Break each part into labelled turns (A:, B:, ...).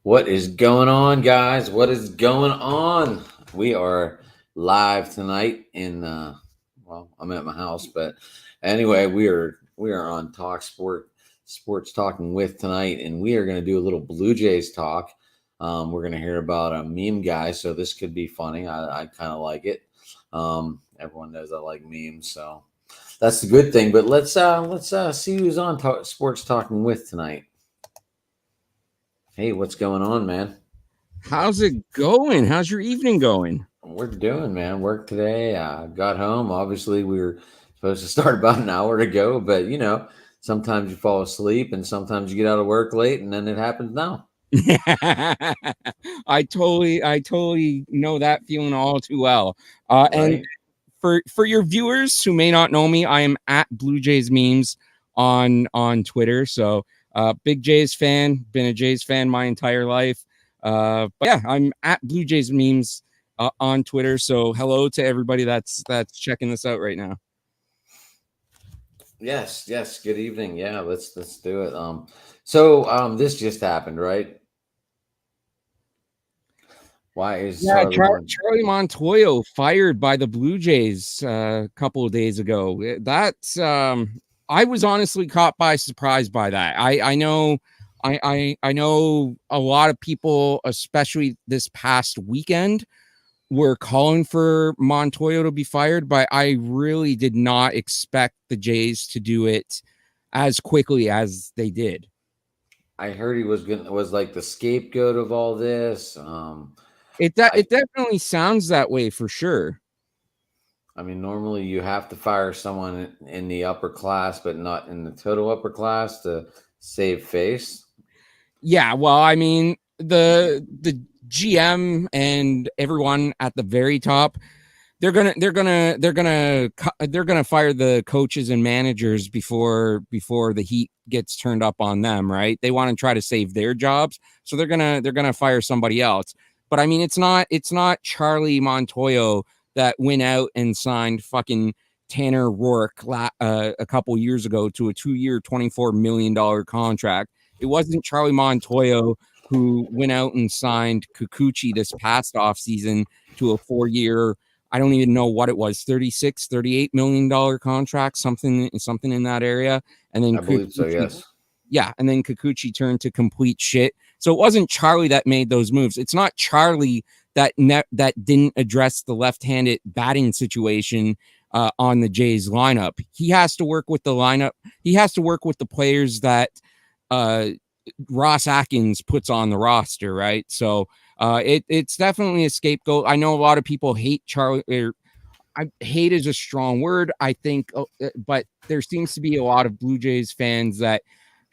A: What is going on, guys? What is going on? We are live tonight well, I'm at my house, but anyway, we are on Talk Sports Talking with tonight, and we are going to do a little Blue Jays talk. We're going to hear about a meme guy, so this could be funny. I kind of like it. Everyone knows I like memes, so that's the good thing. But let's see who's on Sports Talking with tonight. Hey, what's going on, man?
B: How's it going? How's your evening going?
A: We're doing, man. Work today. I got home. Obviously, we were supposed to start about an hour ago, but sometimes you fall asleep and sometimes you get out of work late, and then it happens now.
B: I totally know that feeling all too well.
A: Right?
B: And for your viewers who may not know me, I am at Blue Jays Memes on Twitter. So big Jays fan, been a Jays fan my entire life. But yeah, I'm at Blue Jays Memes on Twitter. So hello to everybody that's checking this out right now.
A: Yes. Good evening. Yeah, let's do it. So this just happened, right? Why is
B: Charlie Montoyo fired by the Blue Jays a couple of days ago? That's I was honestly caught by surprise by that. I know a lot of people, especially this past weekend, were calling for Montoyo to be fired, but I really did not expect the Jays to do it as quickly as they did.
A: I heard he was like the scapegoat of all this.
B: It definitely sounds that way for sure.
A: I mean, normally you have to fire someone in the upper class, but not in the total upper class to save face.
B: Yeah, well, I mean, the GM and everyone at the very top, they're gonna fire the coaches and managers before the heat gets turned up on them, right? They want to try to save their jobs, so they're gonna fire somebody else. But I mean, it's not Charlie Montoyo that went out and signed fucking Tanner Roark a couple years ago to a 2-year, $24 million contract. It wasn't Charlie Montoyo who went out and signed Kikuchi this past offseason to a 4-year, I don't even know what it was, $38 million contract, something in that area. And then
A: I believe so, yes.
B: Yeah, and then Kikuchi turned to complete shit. So it wasn't Charlie that made those moves. It's not Charlie that didn't address the left-handed batting situation on the Jays lineup. He has to work with the lineup. He has to work with the players that Ross Atkins puts on the roster, right? So it's definitely a scapegoat. I know a lot of people hate Charlie. Hate is a strong word, I think, but there seems to be a lot of Blue Jays fans that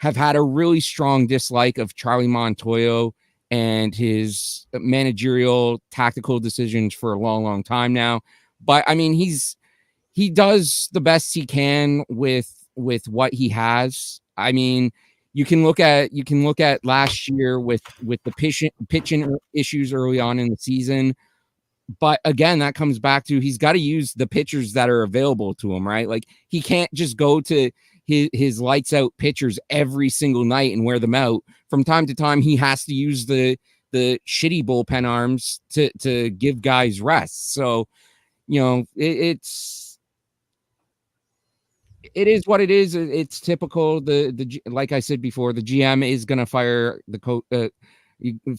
B: have had a really strong dislike of Charlie Montoyo and his managerial tactical decisions for a long time now. But I mean, he does the best he can with what he has. I mean, you can look at last year with the pitching issues early on in the season. But again, that comes back to he's got to use the pitchers that are available to him, right? Like he can't just go to his lights out pitchers every single night and wear them out. From time to time, he has to use the shitty bullpen arms to give guys rest. So, it is what it is. It's typical. Like I said before, the GM is going to fire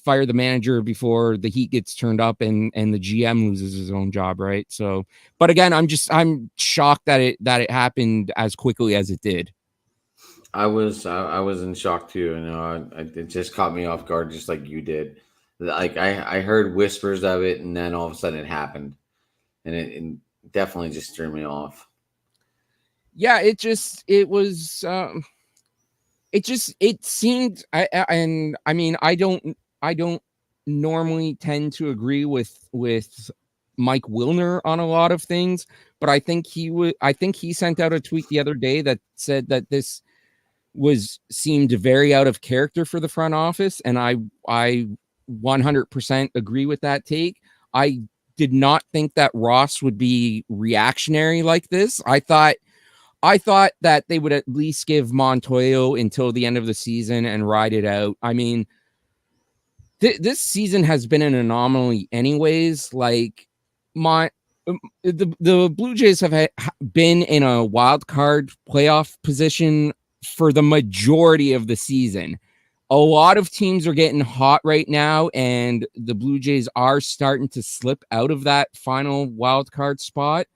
B: fire the manager before the heat gets turned up and the GM loses his own job, right? So, but again, I'm shocked that it happened as quickly as it did.
A: I was in shock too. It just caught me off guard, just like you did. Like I heard whispers of it, and then all of a sudden it happened, and it definitely just threw me off.
B: Yeah, it seemed, I mean, I don't normally tend to agree with Mike Wilner on a lot of things, but I think he sent out a tweet the other day that said that this seemed very out of character for the front office, and I 100% agree with that take. I did not think that Ross would be reactionary like this. I thought I thought that they would at least give Montoyo until the end of the season and ride it out. I mean, this season has been an anomaly anyways. Like the Blue Jays have been in a wild card playoff position for the majority of the season. A lot of teams are getting hot right now, and the Blue Jays are starting to slip out of that final wild card spot.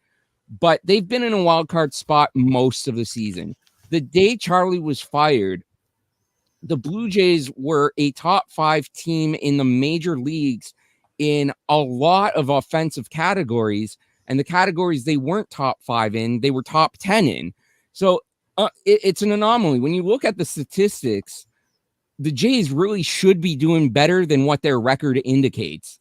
B: But they've been in a wild card spot most of the season. The day Charlie was fired, the Blue Jays were a top 5 team in the major leagues in a lot of offensive categories, and the categories they weren't top 5 in, they were top 10 in. So it's an anomaly. When you look at the statistics, the Jays really should be doing better than what their record indicates.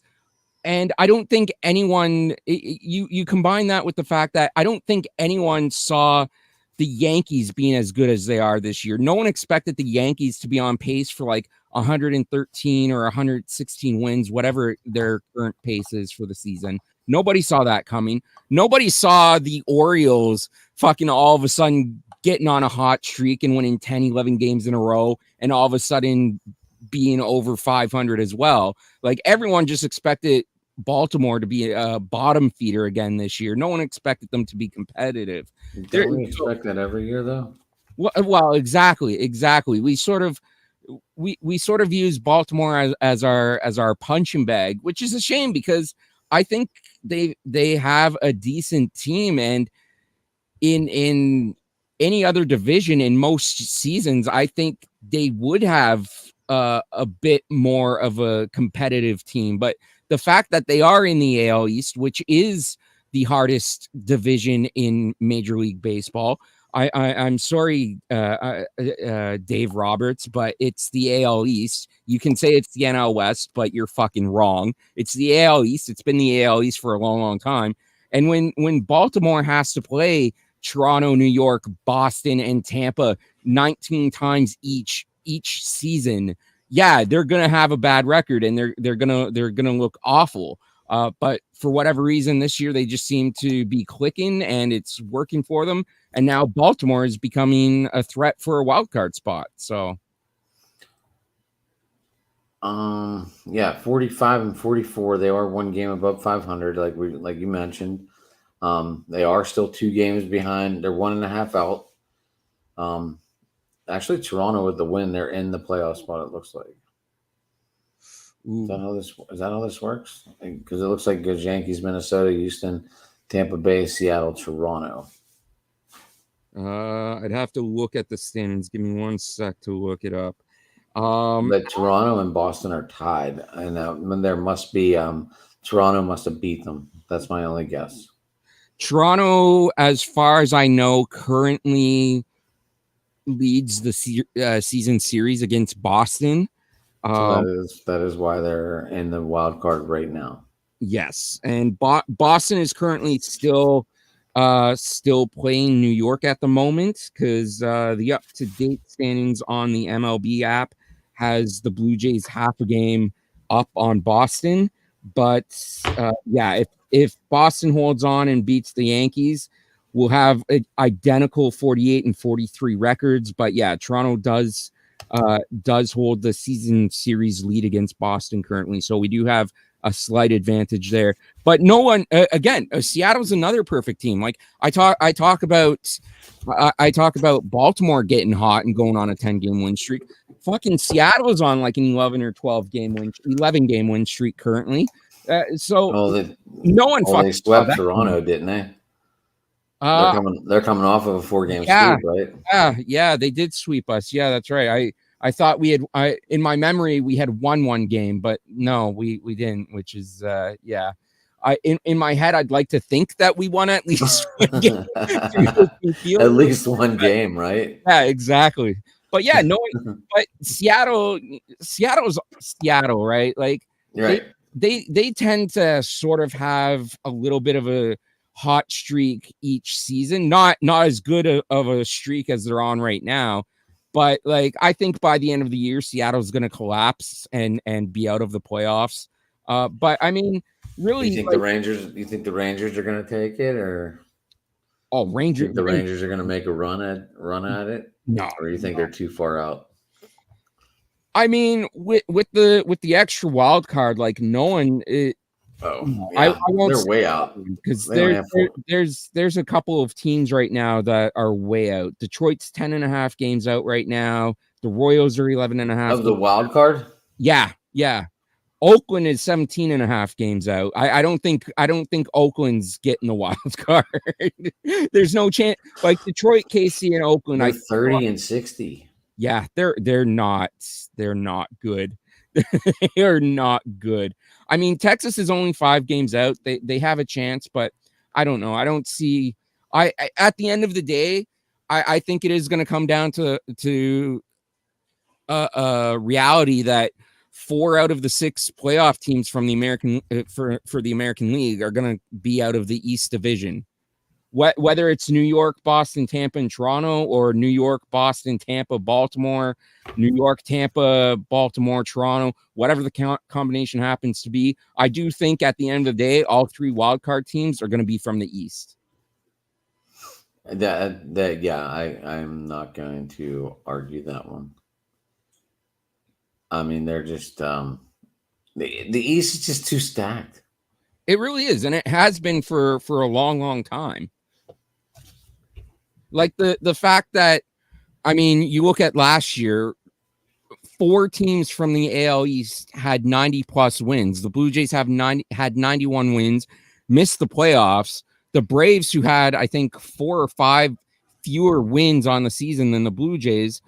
B: And I don't think anyone, you combine that with the fact that I don't think anyone saw the Yankees being as good as they are this year. No one expected the Yankees to be on pace for like 113 or 116 wins, whatever their current pace is for the season. Nobody saw that coming. Nobody saw the Orioles fucking all of a sudden getting on a hot streak and winning 10, 11 games in a row and all of a sudden being over 500 as well. Like everyone just expected Baltimore to be a bottom feeder again this year. No one expected them to be competitive.
A: Don't we expect that every year though?
B: Well, exactly. We sort of use Baltimore as our punching bag, which is a shame because I think they have a decent team, and in any other division in most seasons, I think they would have a bit more of a competitive team. But the fact that they are in the AL East, which is the hardest division in Major League Baseball, I'm sorry, Dave Roberts, but it's the AL East. You can say it's the NL West, but you're fucking wrong. It's the AL East. It's been the AL East for a long, long time. And when Baltimore has to play Toronto, New York, Boston, and Tampa 19 times each season, yeah, they're gonna have a bad record and they're gonna look awful. But for whatever reason, this year they just seem to be clicking and it's working for them. And now Baltimore is becoming a threat for a wild card spot. So,
A: yeah, 45 and 44. They are one game above 500, like you mentioned. They are still 2 games behind. They're 1.5 out. Actually, Toronto with the win, they're in the playoff spot. It looks like. Is that how this works? Because it looks like it goes Yankees, Minnesota, Houston, Tampa Bay, Seattle, Toronto.
B: I'd have to look at the standings. Give me 1 sec to look it up.
A: But Toronto and Boston are tied, and there must be Toronto must have beat them. That's my only guess.
B: Toronto, as far as I know, currently leads the season series against Boston.
A: So that is why they're in the wild card right now.
B: Yes, and Boston is currently still playing New York at the moment because the up-to-date standings on the MLB app has the Blue Jays half a game up on Boston. But yeah, if Boston holds on and beats the Yankees, we'll have identical 48 and 43 records. But yeah, Toronto does hold the season series lead against Boston currently. So we do have a slight advantage there. But no one, again, Seattle's another perfect team. Like I talk about Baltimore getting hot and going on a 10-game win streak. Fucking Seattle's on like an 11 or 11 game win streak currently. No one fucking
A: they swept Toronto, didn't they? They're coming off of a 4-game sweep, right?
B: Yeah, they did sweep us. Yeah, that's right. I thought we had. In my memory, we had won 1 game, but no, we didn't. Which is yeah. In my head, I'd like to think that we won at least 1 game.
A: At least 1 game, right?
B: Yeah, exactly. But yeah, no. But Seattle's Seattle, right? Like
A: right.
B: They tend to sort of have a little bit of a hot streak each season. Not as good of a streak as they're on right now. But like I think by the end of the year, Seattle's going to collapse and be out of the playoffs. But I mean, really,
A: you think the Rangers are going to take it, or
B: Oh,
A: You
B: Ranger.
A: think the Rangers are going to make a run at it,
B: No.
A: or you think they're too far out?
B: I mean, with the extra wild card, like no one.
A: Oh,
B: No, I
A: yeah,
B: won't
A: they're
B: say
A: way out.
B: because
A: They only have 4.
B: there's a couple of teams right now that are way out. Detroit's 10.5 games out right now. The Royals are 11.5.
A: Of the wild card?
B: Yeah. Oakland is 17.5 games out. I don't think Oakland's getting the wild card. There's no chance. Like Detroit, KC, and Oakland,
A: They're 30 and 60.
B: yeah, they're not good. They are not good. I mean, Texas is only 5 games out. They have a chance, but I don't know. I don't see. I at the end of the day, I think it is going to come down to reality that 4 out of the 6 playoff teams from the American for the American League are going to be out of the East Division. Whether it's New York, Boston, Tampa, and Toronto, or New York, Boston, Tampa, Baltimore, New York, Tampa, Baltimore, Toronto, whatever the combination happens to be, I do think at the end of the day, all 3 wildcard teams are going to be from the East.
A: I'm not going to argue that one. I mean, they're just the East is just too stacked.
B: It really is, and it has been for a long time. Like the fact that, I mean, you look at last year, 4 teams from the AL East had 90 plus wins. The Blue Jays had 91 wins, missed the playoffs. The Braves, who had, I think, 4 or 5 fewer wins on the season than the Blue Jays,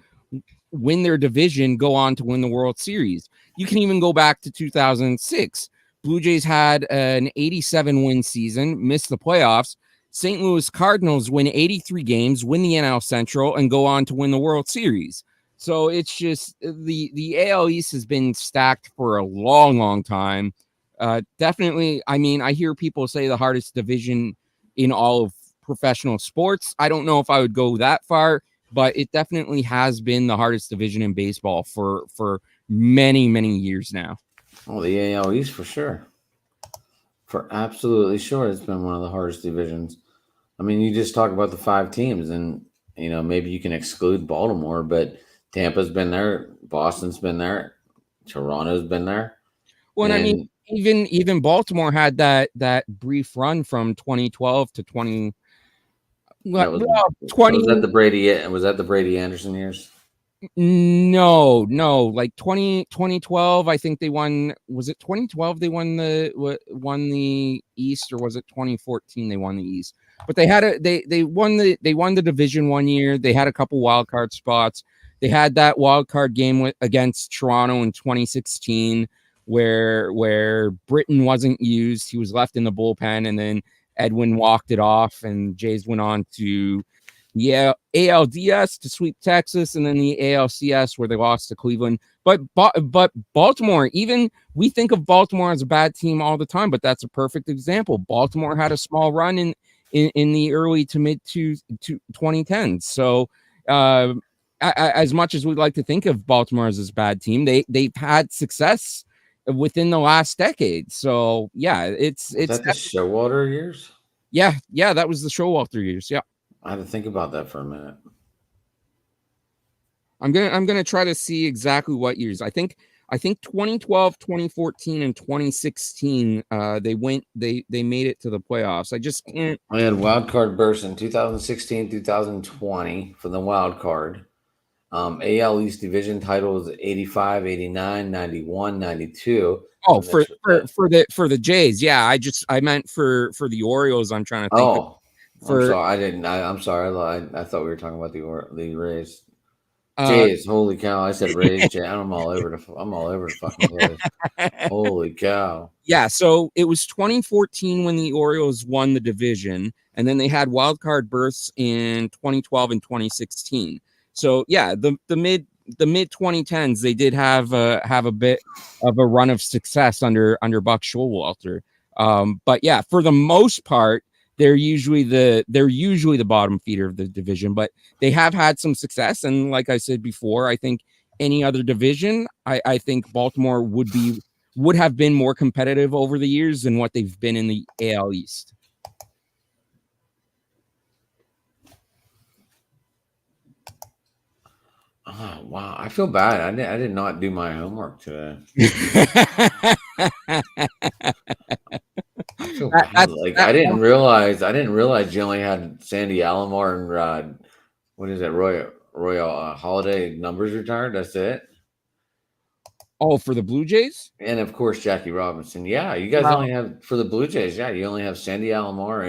B: win their division, go on to win the World Series. You can even go back to 2006. Blue Jays had an 87 win season, missed the playoffs. St. Louis Cardinals win 83 games, win the NL Central, and go on to win the World Series. So it's just the AL East has been stacked for a long time. Definitely, I mean, I hear people say the hardest division in all of professional sports. I don't know if I would go that far, but it definitely has been the hardest division in baseball for many years now.
A: Oh, the AL East for sure. For absolutely sure, it's been one of the hardest divisions. I mean, you just talk about the 5 teams, and maybe you can exclude Baltimore, but Tampa's been there, Boston's been there, Toronto's been there.
B: Well, I mean, even Baltimore had that brief run from 2012 to 20.
A: Was that the Brady Anderson years?
B: No, like 2012, I think they won. Was it 2012 they won the East, or was it 2014 they won the East? But they won the division one year. They had a couple wild card spots. They had that wild card game against Toronto in 2016 where Britton wasn't used. He was left in the bullpen, and then Edwin walked it off, and Jays went on to ALDS to sweep Texas, and then the ALCS where they lost to Cleveland. But Baltimore, even we think of Baltimore as a bad team all the time, but that's a perfect example. Baltimore had a small run in the early to mid 2010s. So as much as we'd like to think of Baltimore as this bad team, they've had success within the last decade. So yeah, it's
A: that the Showalter years.
B: Yeah, that was the Showalter years. Yeah.
A: I had to think about that for a minute.
B: I'm gonna try to see exactly what years. I think 2012, 2014, and 2016. They made it to the playoffs. I just can't.
A: I had wild card burst in 2016, 2020 for the wild card. AL East division titles 85, 89, 91, 92.
B: Oh, for the Jays. Yeah, I meant for the Orioles. I'm trying to think.
A: Oh. I'm sorry. I thought we were talking about the Rays. Jays, holy cow! I said Rays. I'm all over the fucking place. Holy cow!
B: Yeah, so it was 2014 when the Orioles won the division, and then they had wild card berths in 2012 and 2016. So yeah, the mid 2010s they did have a bit of a run of success under Buck Showalter. But yeah, for the most part, they're usually the bottom feeder of the division, but they have had some success. And like I said before, I think any other division, I think Baltimore would have been more competitive over the years than what they've been in the AL East.
A: Oh, wow, I feel bad. I did not do my homework today. I feel bad. Like
B: That
A: I didn't realize you only had Sandy Alomar and what is it, Roy Holiday numbers retired. That's it.
B: Oh, for the Blue Jays?
A: And of course Jackie Robinson. Yeah, you guys
B: Well,
A: only have for the Blue Jays. Yeah, you only have Sandy Alomar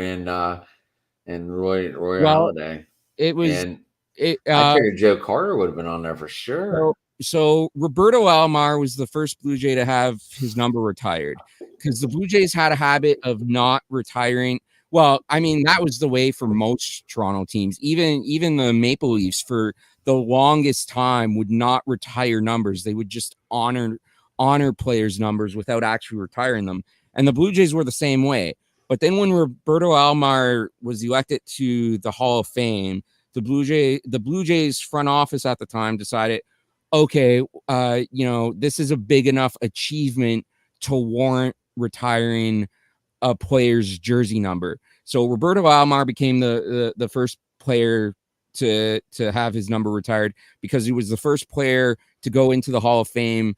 A: and Roy
B: well,
A: Holiday.
B: it was
A: And
B: it.
A: I figured Joe Carter would have been on there for sure.
B: So Roberto Alomar was the first Blue Jay to have his number retired because the Blue Jays had a habit of not retiring. Well, I mean, that was the way for most Toronto teams. Even the Maple Leafs for the longest time would not retire numbers. They would just honor players' numbers without actually retiring them. And the Blue Jays were the same way. But then when Roberto Alomar was elected to the Hall of Fame, the Blue Jays front office at the time decided, okay, this is a big enough achievement to warrant retiring a player's jersey number. So Roberto Alomar became the first player to have his number retired because he was the first player to go into the Hall of Fame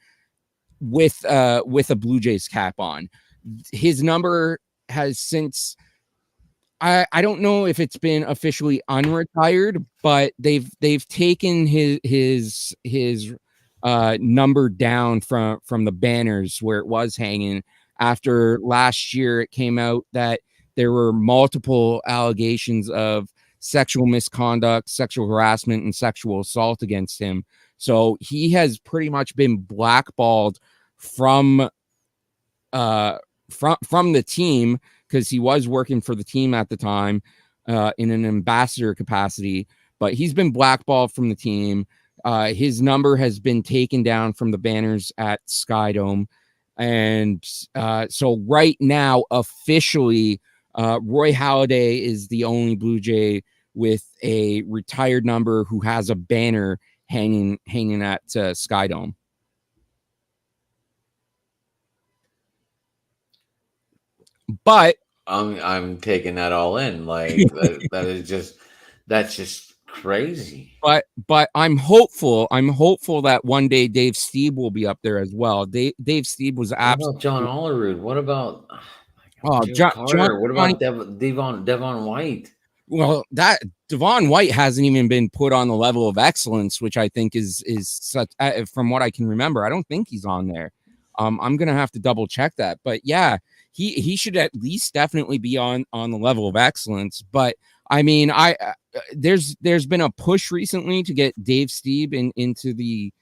B: with a Blue Jays cap on. His number has since I don't know if it's been officially unretired, but they've taken his number down from the banners where it was hanging after last year. It came out that there were multiple allegations of sexual misconduct, sexual harassment, and sexual assault against him. So he has pretty much been blackballed from from the team because he was working for the team at the time in an ambassador capacity, but he's been blackballed from the team. His number has been taken down from the banners at Skydome. And so right now, officially, Roy Halladay is the only Blue Jay with a retired number who has a banner hanging at Skydome. But
A: I'm taking that all in. Like that's just crazy.
B: but I'm hopeful that one day Dave Stieb will be up there as well. Dave Stieb was
A: What about John
B: absolutely
A: Olerud? What about Joe
B: John
A: Carter? What about Devon White?
B: Well, that Devon White hasn't even been put on the level of excellence, which I think is such. From what I can remember, I don't think he's on there. I'm gonna have to double check that, but yeah, he should at least definitely be on the level of excellence. But I mean, there's been a push recently to get Dave Stieb into the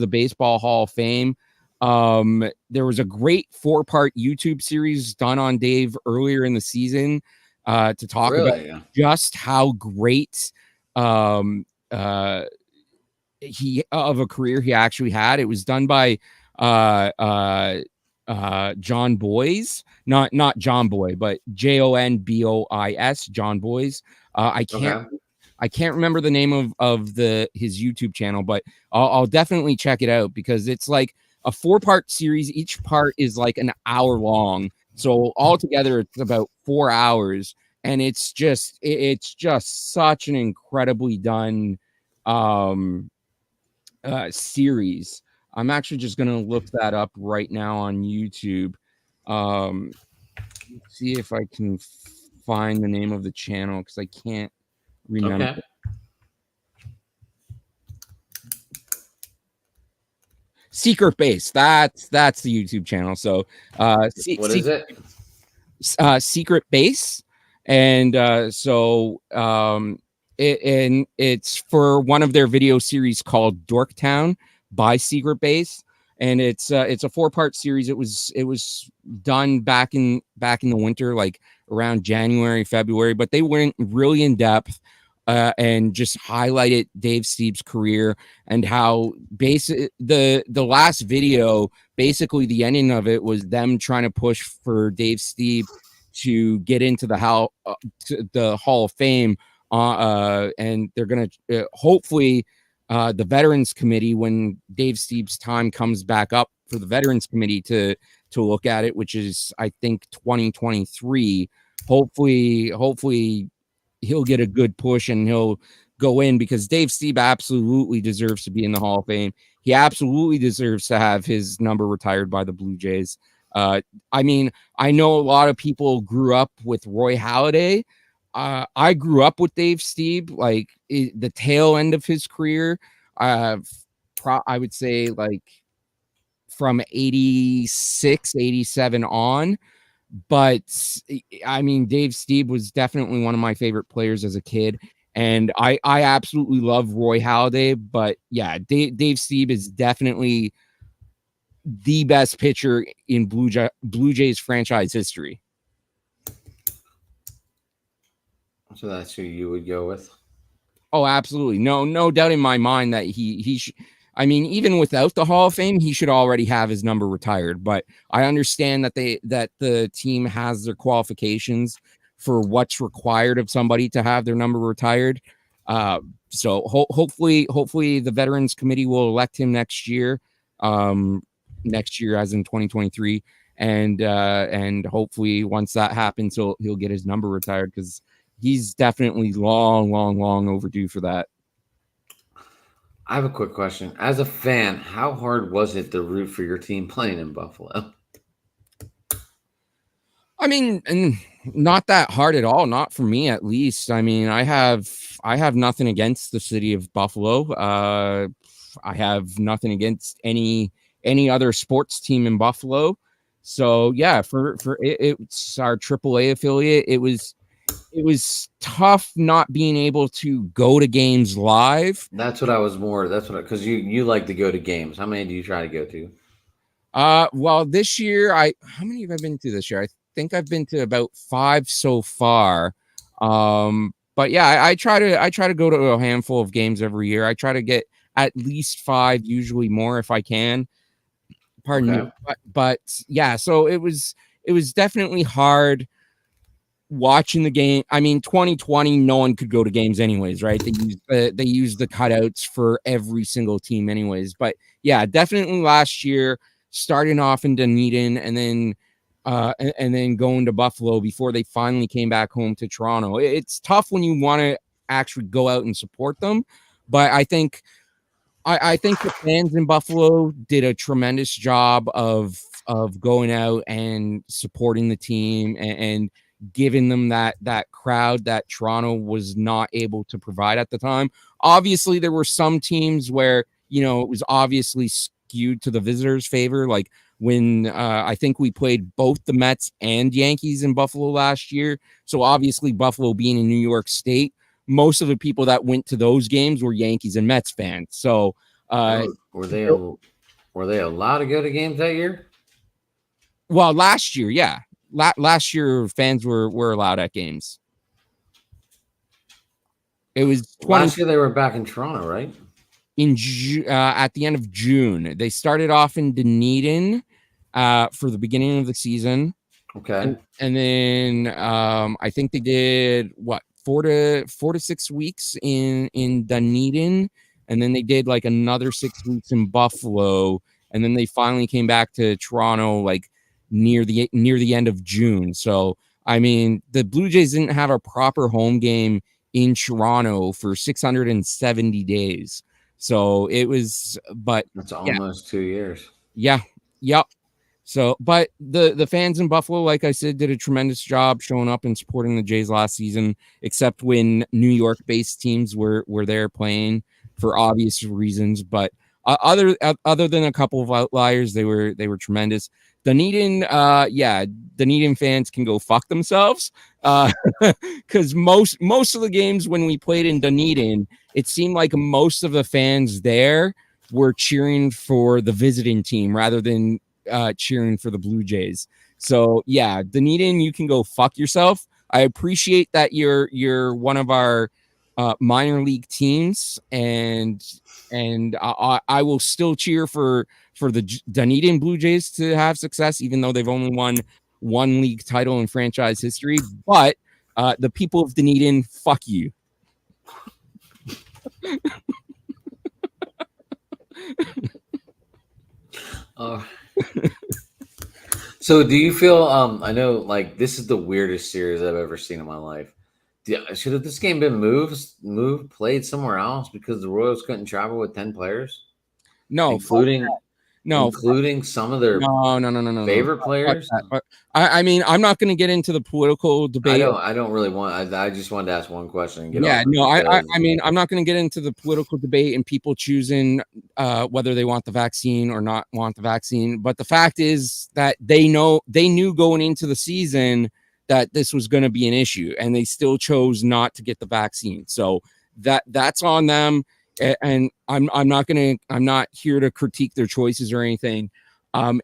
B: Baseball Hall of Fame. There was a great 4-part YouTube series done on Dave earlier in the season to talk about just how great he of a career he actually had. It was done by John Boys, not John Boy, but JONBOIS, John Boys. I can't remember the name of his YouTube channel, but I'll definitely check it out because it's like a 4-part series. Each part is like an hour long. So altogether, it's about 4 hours, and it's just such an incredibly done series. I'm actually just gonna look that up right now on YouTube. See if I can find the name of the channel because I can't remember.
A: Okay.
B: Secret Base. That's the YouTube channel. So
A: what is it?
B: Secret Base, and it's for one of their video series called Dorktown by Secret Base, and it's a 4-part series. It was done back in the winter, like around January, February, but they went really in depth and just highlighted Dave Stieb's career and how the last video, basically the ending of it was them trying to push for Dave Stieb to get into the Hall of Fame, and they're gonna hopefully the Veterans Committee, when Dave Stieb's time comes back up for the Veterans Committee to look at it, which is I think 2023. Hopefully he'll get a good push and he'll go in, because Dave Stieb absolutely deserves to be in the Hall of Fame. He absolutely deserves to have his number retired by the Blue Jays. I mean, I know a lot of people grew up with Roy Halladay. I grew up with Dave Stieb, like the tail end of his career. I would say like from 86, 87 on. But I mean, Dave Stieb was definitely one of my favorite players as a kid. And I absolutely love Roy Halladay. But yeah, Dave Stieb is definitely the best pitcher in Blue Jays franchise history.
A: So that's who you would go with?
B: Oh, absolutely. No doubt in my mind that he I mean, even without the Hall of Fame, he should already have his number retired. But I understand that the team has their qualifications for what's required of somebody to have their number retired. So hopefully the Veterans Committee will elect him next year. Next year, as in 2023, and hopefully once that happens, he'll get his number retired, because he's definitely long overdue for that.
A: I have a quick question. As a fan, how hard was it to root for your team playing in Buffalo?
B: I mean, not that hard at all. Not for me, at least. I mean, I have nothing against the city of Buffalo. I have nothing against any other sports team in Buffalo. So yeah, for it's our AAA affiliate. It was tough not being able to go to games live.
A: That's because you like to go to games. How many do you try to go to?
B: Well, this year how many have I been to this year? I think I've been to about 5 so far. But yeah, I try to go to a handful of games every year. I try to get at least 5, usually more if I can. Pardon me. But yeah, so it was definitely hard watching the game. I mean, 2020, no one could go to games anyways, right? They used the cutouts for every single team anyways. But yeah, definitely last year, starting off in Dunedin and then going to Buffalo before they finally came back home to Toronto. It's tough when you want to actually go out and support them, but I think the fans in Buffalo did a tremendous job of going out and supporting the team and giving them that crowd that Toronto was not able to provide at the time. Obviously, there were some teams where, you know, it was obviously skewed to the visitors' favor, like when I think we played both the Mets and Yankees in Buffalo last year. So obviously, Buffalo being in New York State, most of the people that went to those games were Yankees and Mets fans. So
A: were they allowed to go to games that year?
B: Well, last year, yeah. Last year, fans were allowed at games. It was
A: last year they were back in Toronto, right?
B: At the end of June. They started off in Dunedin for the beginning of the season.
A: Okay.
B: And then I think they did 4 to 6 weeks in Dunedin, and then they did like another 6 weeks in Buffalo, and then they finally came back to Toronto like near the end of June. So I mean, the Blue Jays didn't have a proper home game in Toronto for 670 days. So it was, but
A: that's almost 2 years.
B: Yeah. Yep. So, but the fans in Buffalo, like I said, did a tremendous job showing up and supporting the Jays last season, except when New York-based teams were there playing for obvious reasons. But other than a couple of outliers, they were tremendous. Dunedin, Dunedin fans can go fuck themselves, because most of the games when we played in Dunedin, it seemed like most of the fans there were cheering for the visiting team rather than cheering for the Blue Jays. So yeah, Dunedin, you can go fuck yourself. I appreciate that you're one of our minor league teams, and I will still cheer for the Dunedin Blue Jays to have success, even though they've only won one league title in franchise history. But the people of Dunedin, fuck you.
A: So do you feel I know like this is the weirdest series I've ever seen in my life. Yeah, should have this game been moved, played somewhere else because the Royals couldn't travel with 10 players,
B: No,
A: including
B: no,
A: including some of their
B: no.
A: favorite
B: Fuck
A: players?
B: that. But I mean, I'm not going to get into the political debate.
A: I don't really want. I just wanted to ask one question and get
B: Yeah,
A: off
B: no,
A: because
B: I mean, I'm not going to get into the political debate and people choosing whether they want the vaccine or not want the vaccine. But the fact is that they knew going into the season that this was going to be an issue, and they still chose not to get the vaccine. So that's on them. And I'm not here to critique their choices or anything.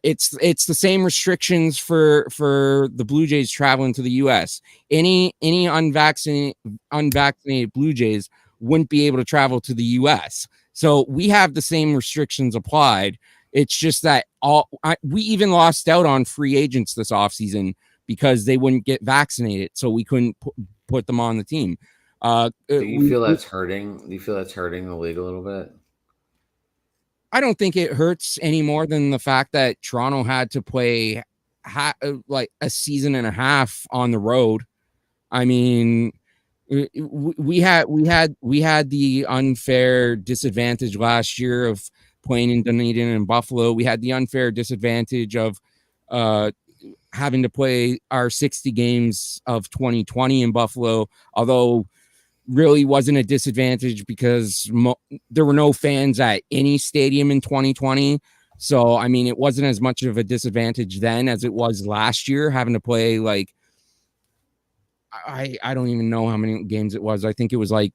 B: It's the same restrictions for the Blue Jays traveling to the U.S. Any unvaccinated Blue Jays wouldn't be able to travel to the U.S. So we have the same restrictions applied. It's just that we even lost out on free agents this offseason because they wouldn't get vaccinated, so we couldn't put them on the team.
A: do you feel that's hurting? Do you feel that's hurting the league a little bit?
B: I don't think it hurts any more than the fact that Toronto had to play like a season and a half on the road. I mean, we had the unfair disadvantage last year of playing in Dunedin and Buffalo. We had the unfair disadvantage of having to play our 60 games of 2020 in Buffalo, although really wasn't a disadvantage because there were no fans at any stadium in 2020. So, I mean, it wasn't as much of a disadvantage then as it was last year, having to play like, I don't even know how many games it was. I think it was like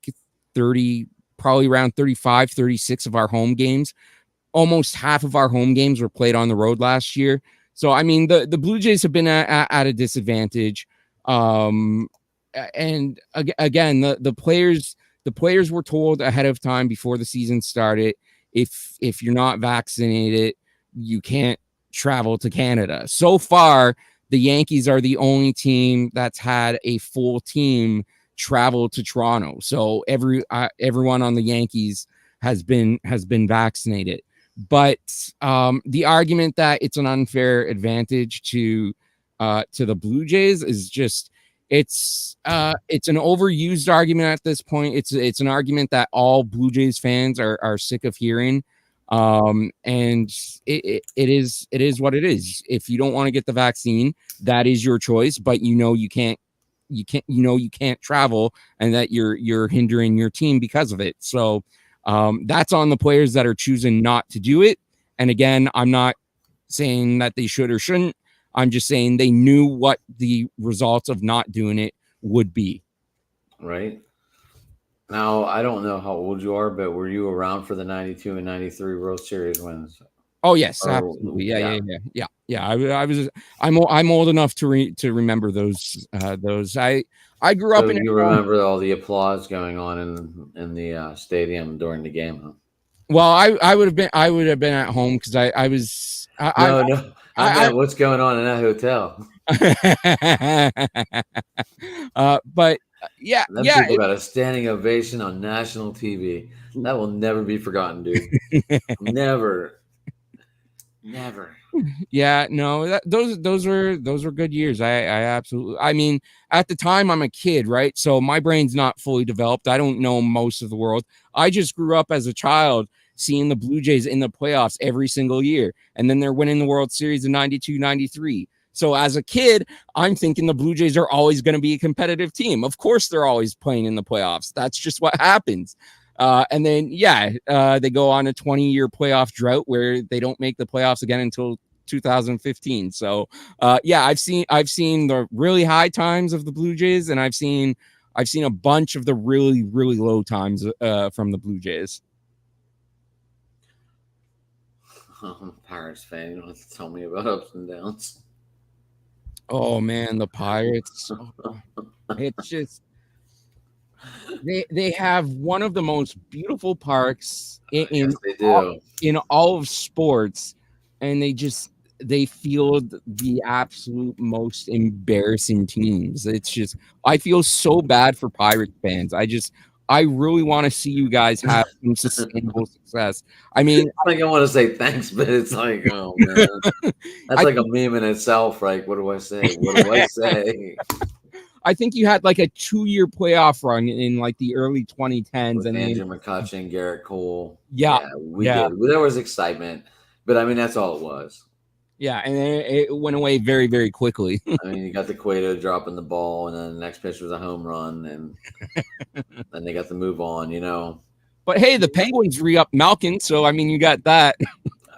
B: 30, probably around 35, 36 of our home games. Almost half of our home games were played on the road last year. So, I mean, the Blue Jays have been at a disadvantage. And again, the players were told ahead of time before the season started, if you're not vaccinated, you can't travel to Canada. So far, the Yankees are the only team that's had a full team travel to Toronto. So everyone on the Yankees has been vaccinated. But the argument that it's an unfair advantage to the Blue Jays is just it's an overused argument at this point. It's an argument that all Blue Jays fans are sick of hearing. And it is what it is. If you don't want to get the vaccine, that is your choice, but you can't travel, and that you're hindering your team because of it. So that's on the players that are choosing not to do it. And again, I'm not saying that they should or shouldn't. I'm just saying they knew what the results of not doing it would be.
A: Right. Now, I don't know how old you are, but were you around for the 92 and 93 World Series wins?
B: Oh yes, absolutely. Yeah. I was. I'm old enough to remember those. I grew up
A: So
B: in.
A: you remember all the applause going on in the stadium during the game, huh?
B: Well, I would have been at home because I was.
A: No. I meant what's going on in that hotel.
B: But yeah,
A: Them people got a standing ovation on national TV. That will never be forgotten, dude. Never.
B: Yeah, no, those were good years. I absolutely. I mean, at the time, I'm a kid, right? So my brain's not fully developed. I don't know most of the world. I just grew up as a child seeing the Blue Jays in the playoffs every single year, and then they're winning the World Series in 92, 93. So as a kid, I'm thinking the Blue Jays are always going to be a competitive team. Of course, they're always playing in the playoffs. That's just what happens. And then, they go on a 20-year playoff drought where they don't make the playoffs again until 2015. So, I've seen the really high times of the Blue Jays, and I've seen a bunch of the really, really low times from the Blue Jays.
A: I'm a Pirates fan. You don't have to tell me about ups and downs.
B: Oh man, the Pirates. It's just they have one of the most beautiful parks in all of sports, and they field the absolute most embarrassing teams. It's just, I feel so bad for Pirate fans. I really want to see you guys have some sustainable success. I mean,
A: I want to say thanks, but it's like, oh man, that's like a meme in itself. Right? What do I say?
B: I think you had like a 2-year playoff run in like the early 2010s,
A: With
B: and then
A: Andrew McCutcheon, Garrett Cole.
B: yeah,
A: We
B: yeah,
A: did. There was excitement, but I mean that's all it was.
B: yeah, and then it went away very, very quickly.
A: I mean, you got the Cueto dropping the ball, and then the next pitch was a home run, and then they got to move on. You know.
B: But hey, the Penguins re-up Malkin, so I mean, you got that.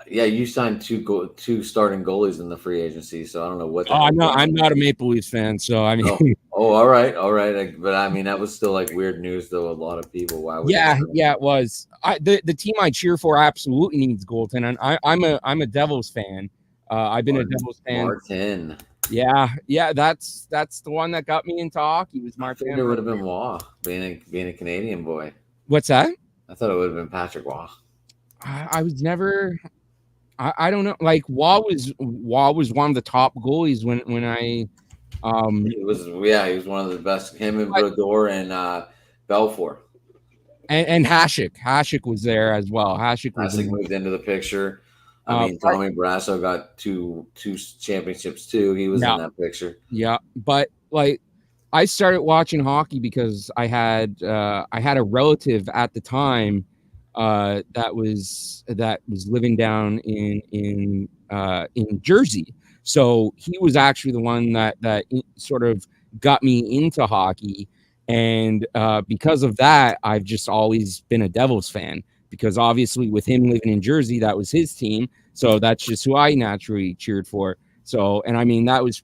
A: Yeah, you signed two starting goalies in the free agency, so I don't know what.
B: Oh, I'm not a Maple Leafs fan, so I mean,
A: all right. But I mean, that was still like weird news, though. A lot of people, why would?
B: yeah, it was. The team I cheer for absolutely needs goaltending. And I'm a Devils fan. I've been a Devils fan.
A: Martin.
B: Yeah, that's the one that got me into hockey. Was Martin?
A: It would have been Waugh, being a Canadian boy.
B: What's that?
A: I thought it would have been Patrick Waugh.
B: I was never. I don't know. Like Waugh was one of the top goalies when I.
A: He was one of the best. Him and Brodeur and Belfour.
B: And Hasek was there as well. Hasek
A: moved into the picture. I mean, Tommy Brasso got two championships too. He was in that picture.
B: Yeah, but like I started watching hockey because I had a relative at the time that was living down in Jersey. So he was actually the one that sort of got me into hockey. And because of that, I've just always been a Devils fan, because obviously with him living in Jersey, that was his team. So that's just who I naturally cheered for. So, and I mean, that was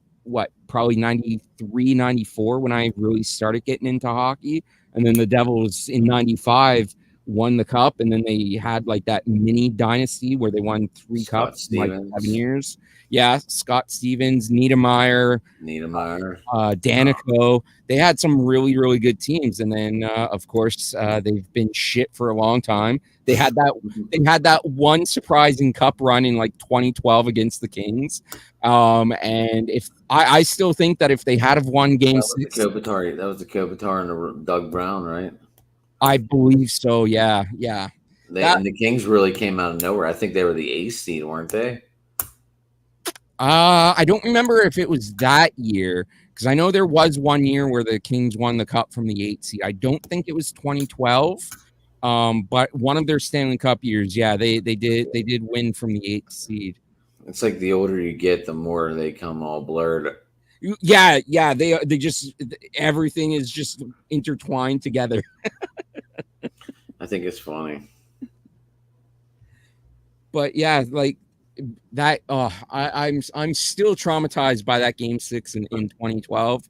B: probably 93, 94 when I really started getting into hockey. And then the Devils in 95 won the cup. And then they had like that mini dynasty where they won 3 cups in like 7 years. Yeah, Scott Stevens, Niedermeyer, Danico. They had some really, really good teams, and then of course they've been shit for a long time. They had that one surprising cup run in like 2012 against the Kings, and if I still think that if they had won Game 6,
A: that was the Kopitar and Doug Brown, right?
B: I believe so. Yeah.
A: And the Kings really came out of nowhere. I think they were the 8th seed, weren't they?
B: I don't remember if it was that year, because I know there was one year where the Kings won the cup from the 8th seed. I don't think it was 2012, but one of their Stanley Cup years, yeah, they did win from the 8th seed.
A: It's like the older you get, the more they come all blurred.
B: Yeah, they just, everything is just intertwined together.
A: I think it's funny,
B: but yeah, like that. I'm still traumatized by that Game 6 in 2012.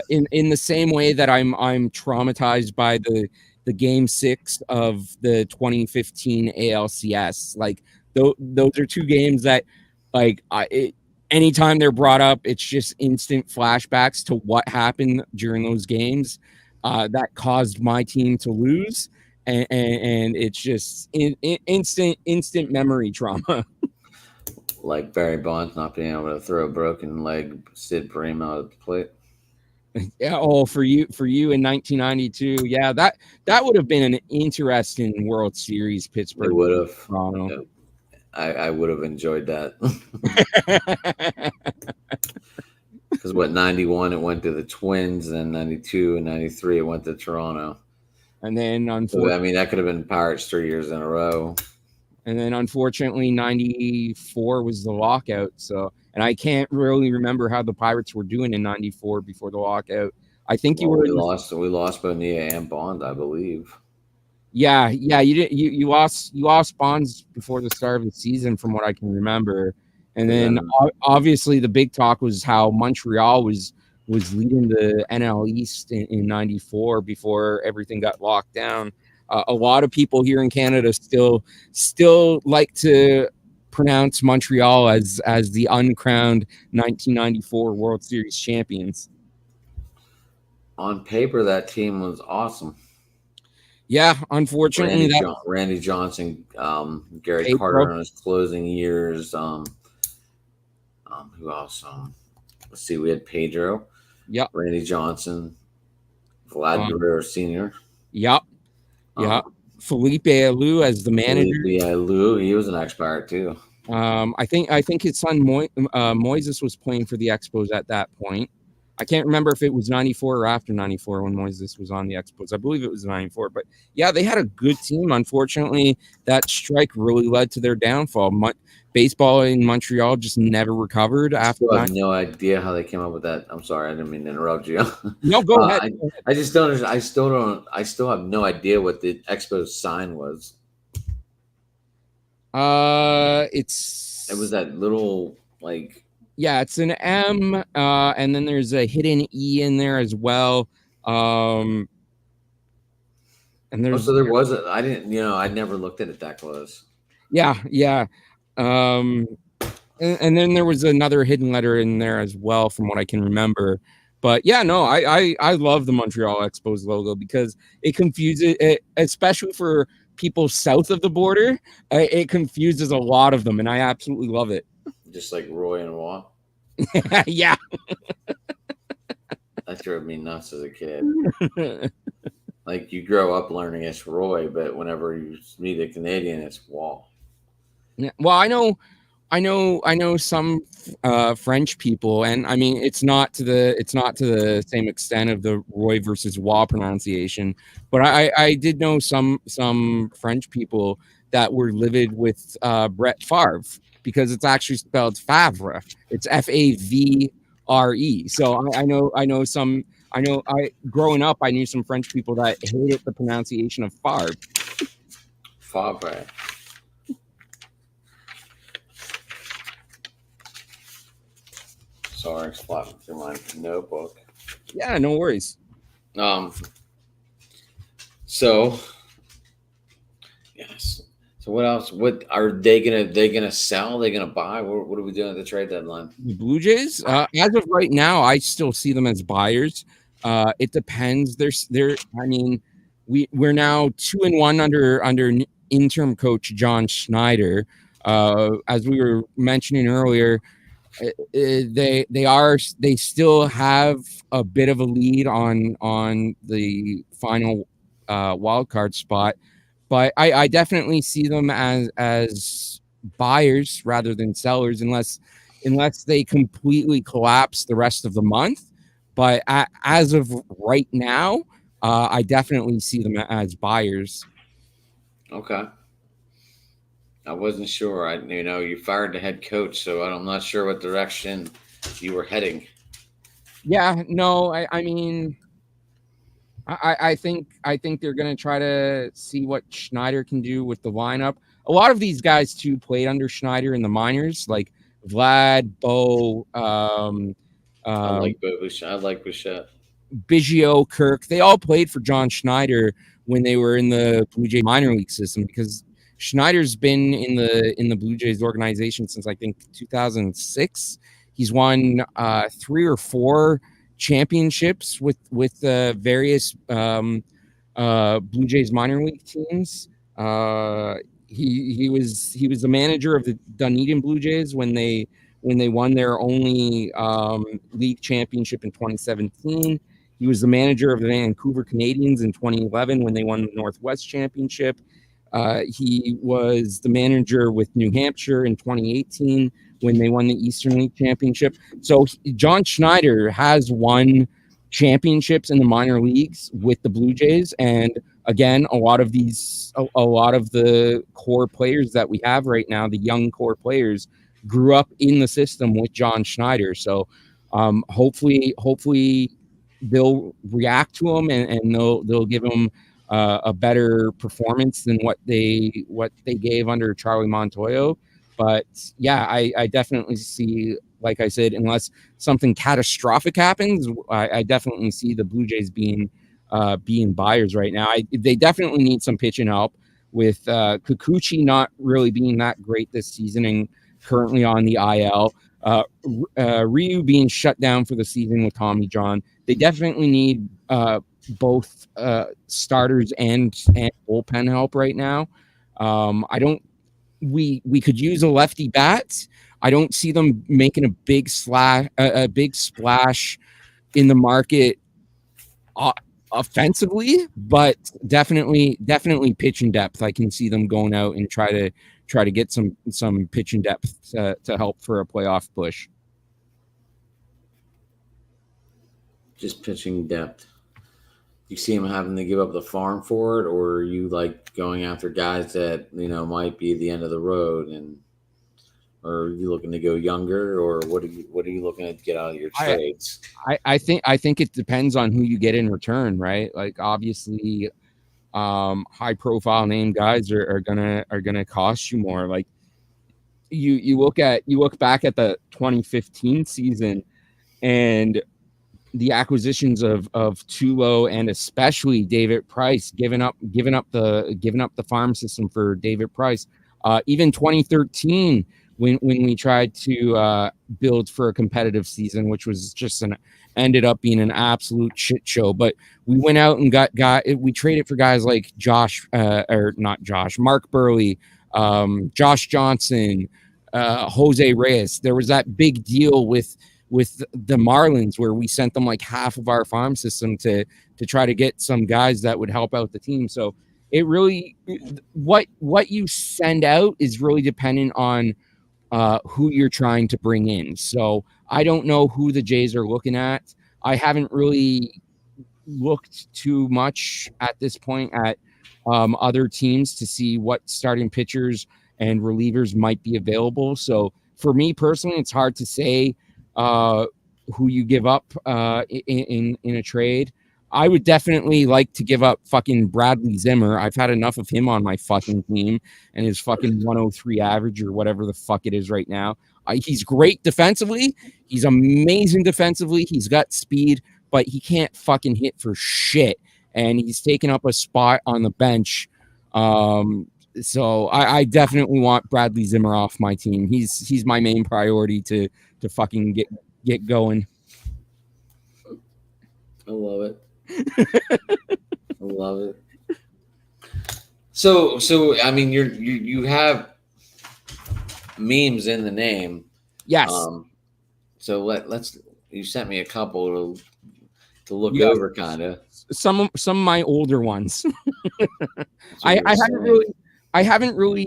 B: In the same way that I'm traumatized by the Game 6 of the 2015 ALCS. Like those are two games that, like, anytime they're brought up, it's just instant flashbacks to what happened during those games that caused my team to lose, and it's just instant memory trauma.
A: Like Barry Bonds not being able to throw a broken leg, Sid Bream out of the plate.
B: Yeah. Oh, for you in 1992. Yeah, that would have been an interesting World Series. Pittsburgh.
A: It would have.
B: Toronto.
A: Yeah. I would have enjoyed that. Because 91 it went to the Twins, and 92 and 93 it went to Toronto.
B: And then
A: I mean, that could have been Pirates 3 years in a row.
B: And then unfortunately 94 was the lockout. So, and I can't really remember how the Pirates were doing in 94 before the lockout. I think we
A: lost Bonilla and Bond, I believe.
B: Yeah, you lost Bonds before the start of the season, from what I can remember. And then obviously the big talk was how Montreal was leading the NL East in 94 before everything got locked down. A lot of people here in Canada still like to pronounce Montreal as the uncrowned 1994 World Series champions.
A: On paper, that team was awesome.
B: Yeah, unfortunately,
A: Randy Johnson, Gary Carter in his closing years. Who else? Let's see. We had Pedro.
B: Yep.
A: Randy Johnson, Vlad Guerrero Sr.
B: Yep. Yeah. Felipe Alou as the manager.
A: Felipe Alou, he was an X-Pirate too.
B: I think his son Moises was playing for the Expos at that point. I can't remember if it was 94 or after 94 when Moises was on the Expos. I believe it was 94. But yeah, they had a good team. Unfortunately, that strike really led to their downfall. Baseball in Montreal just never recovered
A: I
B: after
A: still have
B: that.
A: no idea how they came up with that. I'm sorry, I didn't mean to interrupt you.
B: No, go ahead.
A: I just don't. I still don't. I still have no idea what the Expos sign was.
B: It
A: was that little like.
B: Yeah, it's an M, and then there's a hidden E in there as well. And there's
A: so there was I didn't. I never looked at it that close.
B: Yeah. And then there was another hidden letter in there as well, from what I can remember. But yeah, no, I love the Montreal Expos logo because it confuses it, especially for people south of the border. It confuses a lot of them, and I absolutely love it.
A: Just like Roy and Waugh.
B: Yeah.
A: That drove me nuts as a kid. Like, you grow up learning it's Roy, but whenever you meet a Canadian, it's Waugh.
B: Yeah. Well, I know some French people, and I mean it's not to the same extent of the Roy versus Waugh pronunciation, but I did know some French people that were livid with Brett Favre because it's actually spelled Favre. It's Favre. So growing up I knew some French people that hated the pronunciation of Favre.
A: Favre. Sorry, it's flapping through my notebook.
B: Yeah, no worries.
A: So yes. So what else? What are they gonna sell? Are they gonna buy? What are we doing at the trade deadline?
B: The Blue Jays, as of right now, I still see them as buyers. It depends. I mean, we're now 2-1 under interim coach John Schneider. As we were mentioning earlier, they still have a bit of a lead on the final wild card spot, but I definitely see them as buyers rather than sellers, unless they completely collapse the rest of the month. But as of right now, I definitely see them as buyers.
A: Okay. I wasn't sure. You fired the head coach, so I'm not sure what direction you were heading.
B: Yeah, no, I mean, I think they're going to try to see what Schneider can do with the lineup. A lot of these guys too played under Schneider in the minors, like Vlad, Bo.
A: I like Bichette.
B: Biggio, Kirk. They all played for John Schneider when they were in the Blue Jay minor league system, because Schneider's been in the Blue Jays organization since I think 2006. He's won 3 or 4 championships with various Blue Jays minor league teams. He was the manager of the Dunedin Blue Jays when they won their only league championship in 2017. He was the manager of the Vancouver Canadians in 2011 when they won the Northwest Championship. He was the manager with New Hampshire in 2018 when they won the Eastern League Championship. So John Schneider has won championships in the minor leagues with the Blue Jays. And again, a lot of the core players that we have right now, the young core players, grew up in the system with John Schneider. So hopefully they'll react to him and they'll give him a better performance than what they gave under Charlie Montoyo. But yeah, I definitely see, like I said, unless something catastrophic happens, I definitely see the Blue Jays being buyers right now. They definitely need some pitching help with Kikuchi not really being that great this season and currently on the IL. Ryu being shut down for the season with Tommy John. They definitely need both starters and bullpen help right now. We could use a lefty bat. I don't see them making a big splash in the market offensively, but definitely pitching depth. I can see them going out and try to get some pitching depth to help for a playoff push.
A: just pitching depth. You see him having to give up the farm for it, or are you like going after guys that might be the end of the road, and or are you looking to go younger, or what are you looking to get out of your
B: I,
A: trades?
B: I think it depends on who you get in return, right? Like obviously, high profile name guys are gonna cost you more. Like you look back at the 2015 season and the acquisitions of Tulo and especially David Price, giving up the farm system for David Price. Even 2013, when we tried to build for a competitive season, which was just ended up being an absolute shit show. But we went out and we traded for guys like Mark Burley, Josh Johnson, Jose Reyes. There was that big deal with the Marlins where we sent them like half of our farm system to try to get some guys that would help out the team. So it really, what you send out is really dependent on who you're trying to bring in. So I don't know who the Jays are looking at. I haven't really looked too much at this point at other teams to see what starting pitchers and relievers might be available. So for me personally, it's hard to say who you give up in a trade. I would definitely like to give up fucking Bradley Zimmer. I've had enough of him on my fucking team and his fucking 103 average or whatever the fuck it is right now. He's great defensively. He's amazing defensively. He's got speed, but he can't fucking hit for shit. And he's taken up a spot on the bench. So I definitely want Bradley Zimmer off my team. He's my main priority to fucking get going.
A: I love it. I love it. So I mean, you have memes in the name.
B: Yes.
A: So let's. You sent me a couple to look over, kind of.
B: Some of my older ones. I haven't really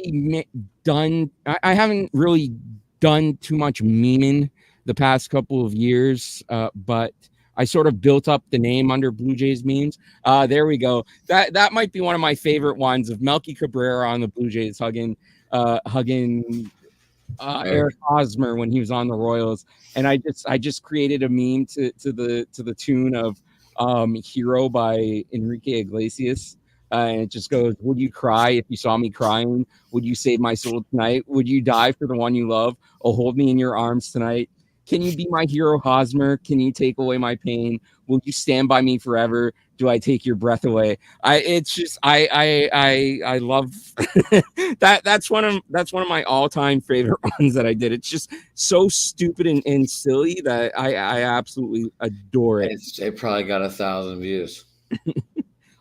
B: done too much memeing the past couple of years, but I sort of built up the name under Blue Jays memes. There we go. That might be one of my favorite ones of Melky Cabrera on the Blue Jays hugging Eric Hosmer when he was on the Royals, and I just created a meme to the tune of Hero by Enrique Iglesias. And it just goes, would you cry if you saw me crying? Would you save my soul tonight? Would you die for the one you love? Oh, hold me in your arms tonight. Can you be my hero, Hosmer? Can you take away my pain? Will you stand by me forever? Do I take your breath away? I love that. That's one of my all-time favorite ones that I did. It's just so stupid and silly that I absolutely adore it.
A: It probably got 1,000 views.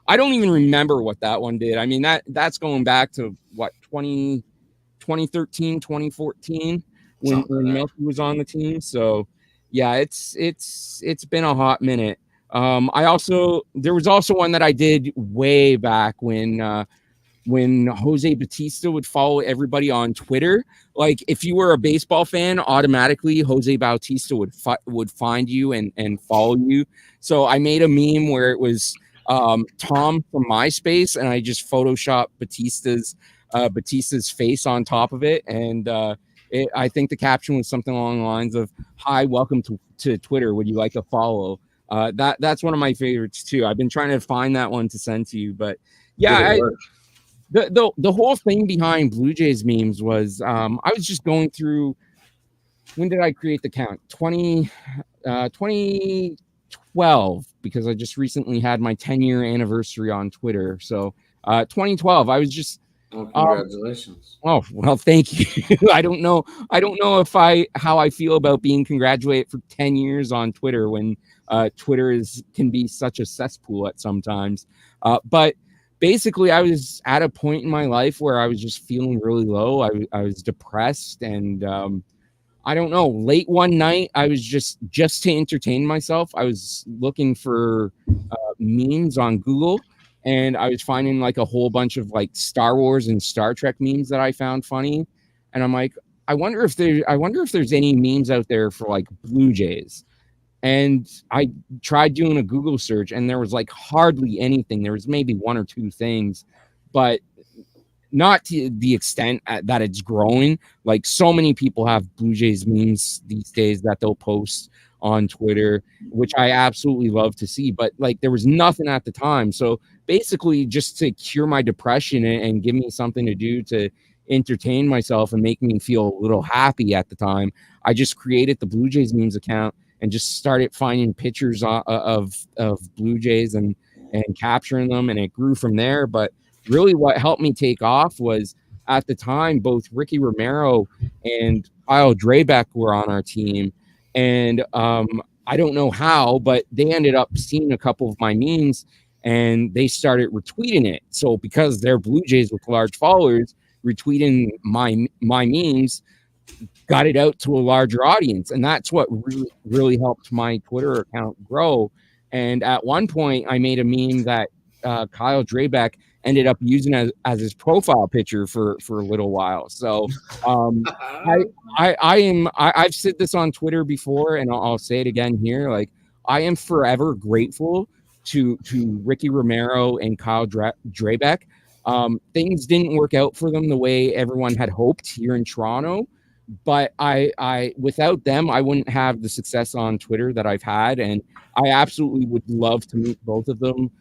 B: I don't even remember what that one did. I mean, that's going back to what 2013, 2014 when Melky was on the team. So yeah, it's been a hot minute. There was also one that I did way back when Jose Bautista would follow everybody on Twitter. Like if you were a baseball fan, automatically Jose Bautista would find you and follow you. So I made a meme where it was Tom from MySpace, and I just photoshopped Batista's face on top of it, and I think the caption was something along the lines of, "Hi, welcome to Twitter. Would you like a follow?" That's one of my favorites too. I've been trying to find that one to send to you, but yeah, the whole thing behind Blue Jays memes was I was just going through. When did I create the account? 2012, because I just recently had my 10-year anniversary on Twitter. So 2012, I was just
A: congratulations.
B: Oh, well, thank you. I don't know how I feel about being congratulated for 10 years on Twitter when Twitter can be such a cesspool at sometimes. But basically I was at a point in my life where I was just feeling really low. I was depressed, and I don't know, late one night, I was just to entertain myself, I was looking for memes on Google, and I was finding like a whole bunch of like Star Wars and Star Trek memes that I found funny. And I'm like, I wonder if there's any memes out there for like Blue Jays. And I tried doing a Google search, and there was like hardly anything. There was maybe one or two things, but not to the extent that it's growing. Like, so many people have Blue Jays memes these days that they'll post on Twitter, which I absolutely love to see. But like, there was nothing at the time. So basically, just to cure my depression and give me something to do to entertain myself and make me feel a little happy at the time, I just created the Blue Jays memes account and just started finding pictures of Blue Jays and capturing them, and it grew from there. But really, what helped me take off was, at the time, both Ricky Romero and Kyle Drabek were on our team, and I don't know how, but they ended up seeing a couple of my memes and they started retweeting it. So because they're Blue Jays with large followers, retweeting my memes got it out to a larger audience, and that's what really helped my Twitter account grow. And at one point, I made a meme that Kyle Drabek ended up using as his profile picture for a little while. So I've said this on Twitter before, and I'll say it again here. Like, I am forever grateful to Ricky Romero and Kyle Drabek. Things didn't work out for them the way everyone had hoped here in Toronto, but I without them, I wouldn't have the success on Twitter that I've had, and I absolutely would love to meet both of them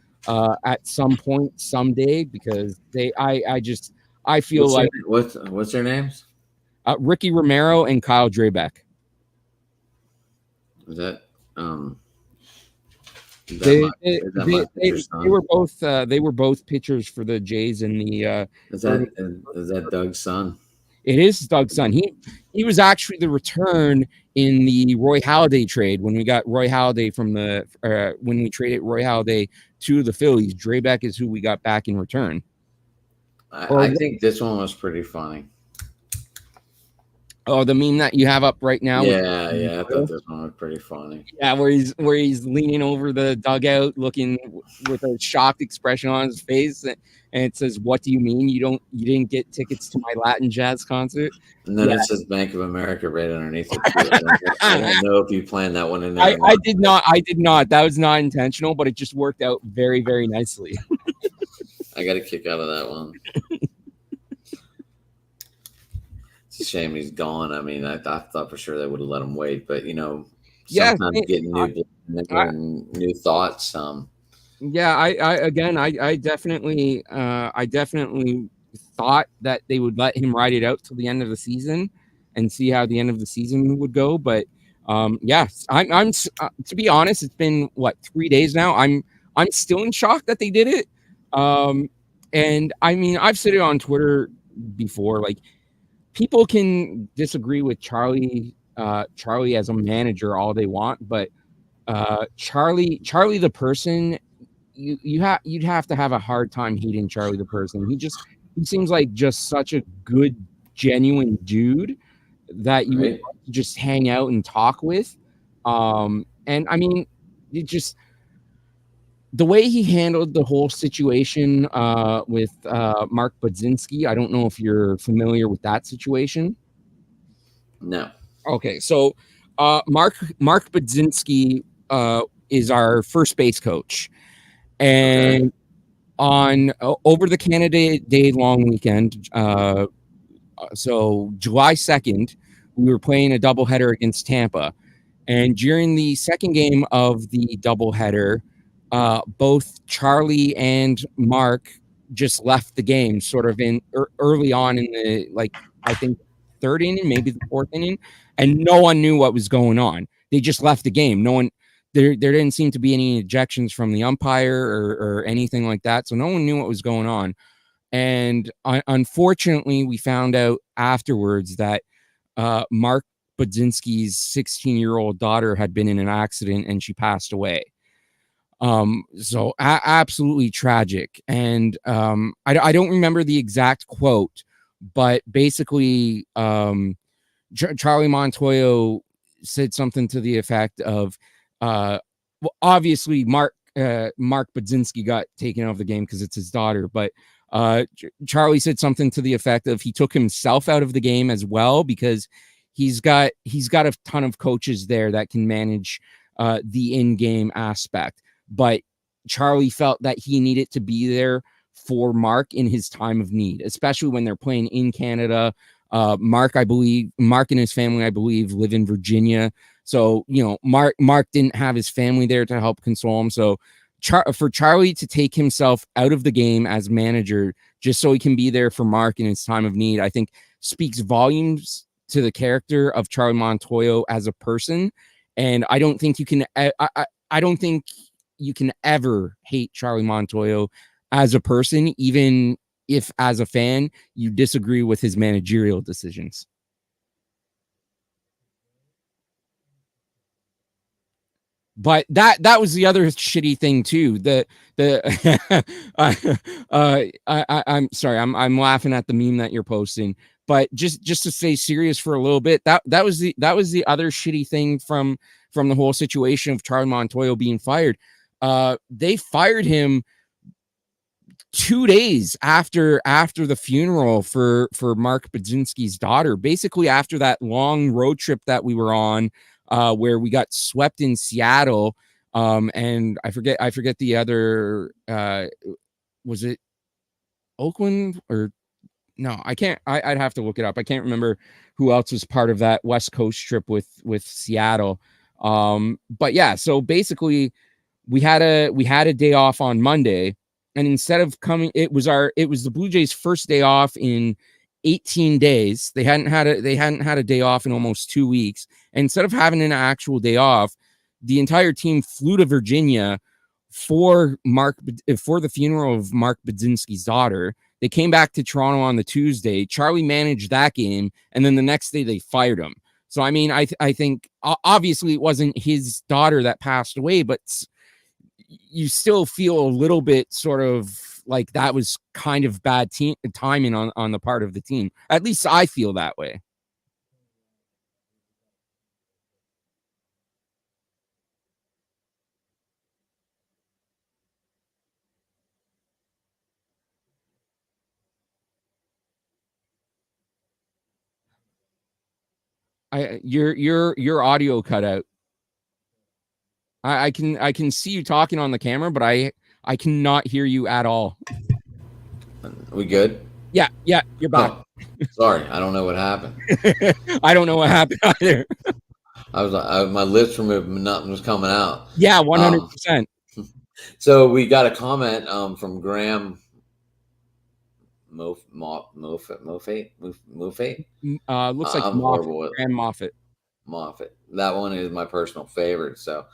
B: at some point someday, because I feel
A: what's their names?
B: Ricky Romero and Kyle Drabek.
A: Is that
B: they were both pitchers for the Jays in the
A: is that Doug's son?
B: It is Doug's son. He was actually the return in the Roy Halladay trade when we got Roy Halladay from the when we traded Roy Halladay to the Phillies. Drabek is who we got back in return.
A: I think this one was pretty funny.
B: Oh, the meme that you have up right now?
A: Yeah, I thought this one was pretty funny.
B: Yeah, where he's leaning over the dugout, looking with a shocked expression on his face, and it says, "What do you mean you didn't get tickets to my Latin jazz concert?"
A: And then it says Bank of America right underneath it. I don't know if you planned that one in there.
B: I did not. That was not intentional, but it just worked out very, very nicely.
A: I got a kick out of that one. It's a shame he's gone. I mean, I thought for sure they would have let him wait, but sometimes getting new thoughts.
B: Yeah, I definitely thought that they would let him ride it out till the end of the season and see how the end of the season would go. But I'm to be honest, it's been 3 days now. I'm still in shock that they did it. And I mean, I've said it on Twitter before, like, people can disagree with Charlie as a manager all they want, but Charlie the person, you'd have to have a hard time hating Charlie the person. He seems like just such a good, genuine dude that you would just hang out and talk with. And I mean, the way he handled the whole situation with Mark Budzinski, I don't know if you're familiar with that situation.
A: No.
B: Okay, so Mark Budzinski is our first base coach, and over the Canada Day long weekend, so July 2nd, we were playing a doubleheader against Tampa, and during the second game of the doubleheader, both Charlie and Mark just left the game sort of in early on in the, I think, third inning, maybe the fourth inning, and no one knew what was going on. They just left the game. No one, there didn't seem to be any ejections from the umpire or anything like that, so no one knew what was going on. And unfortunately, we found out afterwards that Mark Budzinski's 16-year-old daughter had been in an accident and she passed away. So absolutely tragic. And I don't remember the exact quote, but basically Charlie Montoyo said something to the effect of, obviously Mark Budzinski got taken out of the game because it's his daughter, but Charlie said something to the effect of he took himself out of the game as well, because he's got a ton of coaches there that can manage the in-game aspect. But Charlie felt that he needed to be there for Mark in his time of need, especially when they're playing in Canada. Mark and his family, I believe, live in Virginia. So, Mark didn't have his family there to help console him. So for Charlie to take himself out of the game as manager just so he can be there for Mark in his time of need, I think speaks volumes to the character of Charlie Montoyo as a person. And I don't think you can I don't think you can ever hate Charlie Montoyo as a person, even if as a fan you disagree with his managerial decisions. But that was the other shitty thing too. I'm sorry, I'm laughing at the meme that you're posting. But just to stay serious for a little bit, that was the other shitty thing from the whole situation of Charlie Montoyo being fired. They fired him 2 days after the funeral for Mark Budzinski's daughter, basically after that long road trip that we were on, where we got swept in Seattle. And I forget the other, was it Oakland or no, I can't, I'd have to look it up. I can't remember who else was part of that West Coast trip with Seattle. But yeah, so basically we had a day off on Monday, and instead of coming, it was the Blue Jays' first day off in 18 days. They hadn't had a day off in almost 2 weeks. And instead of having an actual day off, the entire team flew to Virginia for the funeral of Mark Budzinski's daughter. They came back to Toronto on the Tuesday. Charlie managed that game, and then the next day they fired him. So I mean, I think obviously it wasn't his daughter that passed away, but you still feel a little bit sort of like that was kind of bad timing on the part of the team. At least I feel that way. Your audio cut out. I can see you talking on the camera, but I cannot hear you at all.
A: We good?
B: Yeah, you're back.
A: Oh, sorry, I don't know what happened.
B: I don't know what happened either.
A: I was my lips were moving, nothing was coming out.
B: Yeah, 100%.
A: So we got a comment from Graham Moffat.
B: Looks like Graham Moffat.
A: Moffat. That one is my personal favorite. So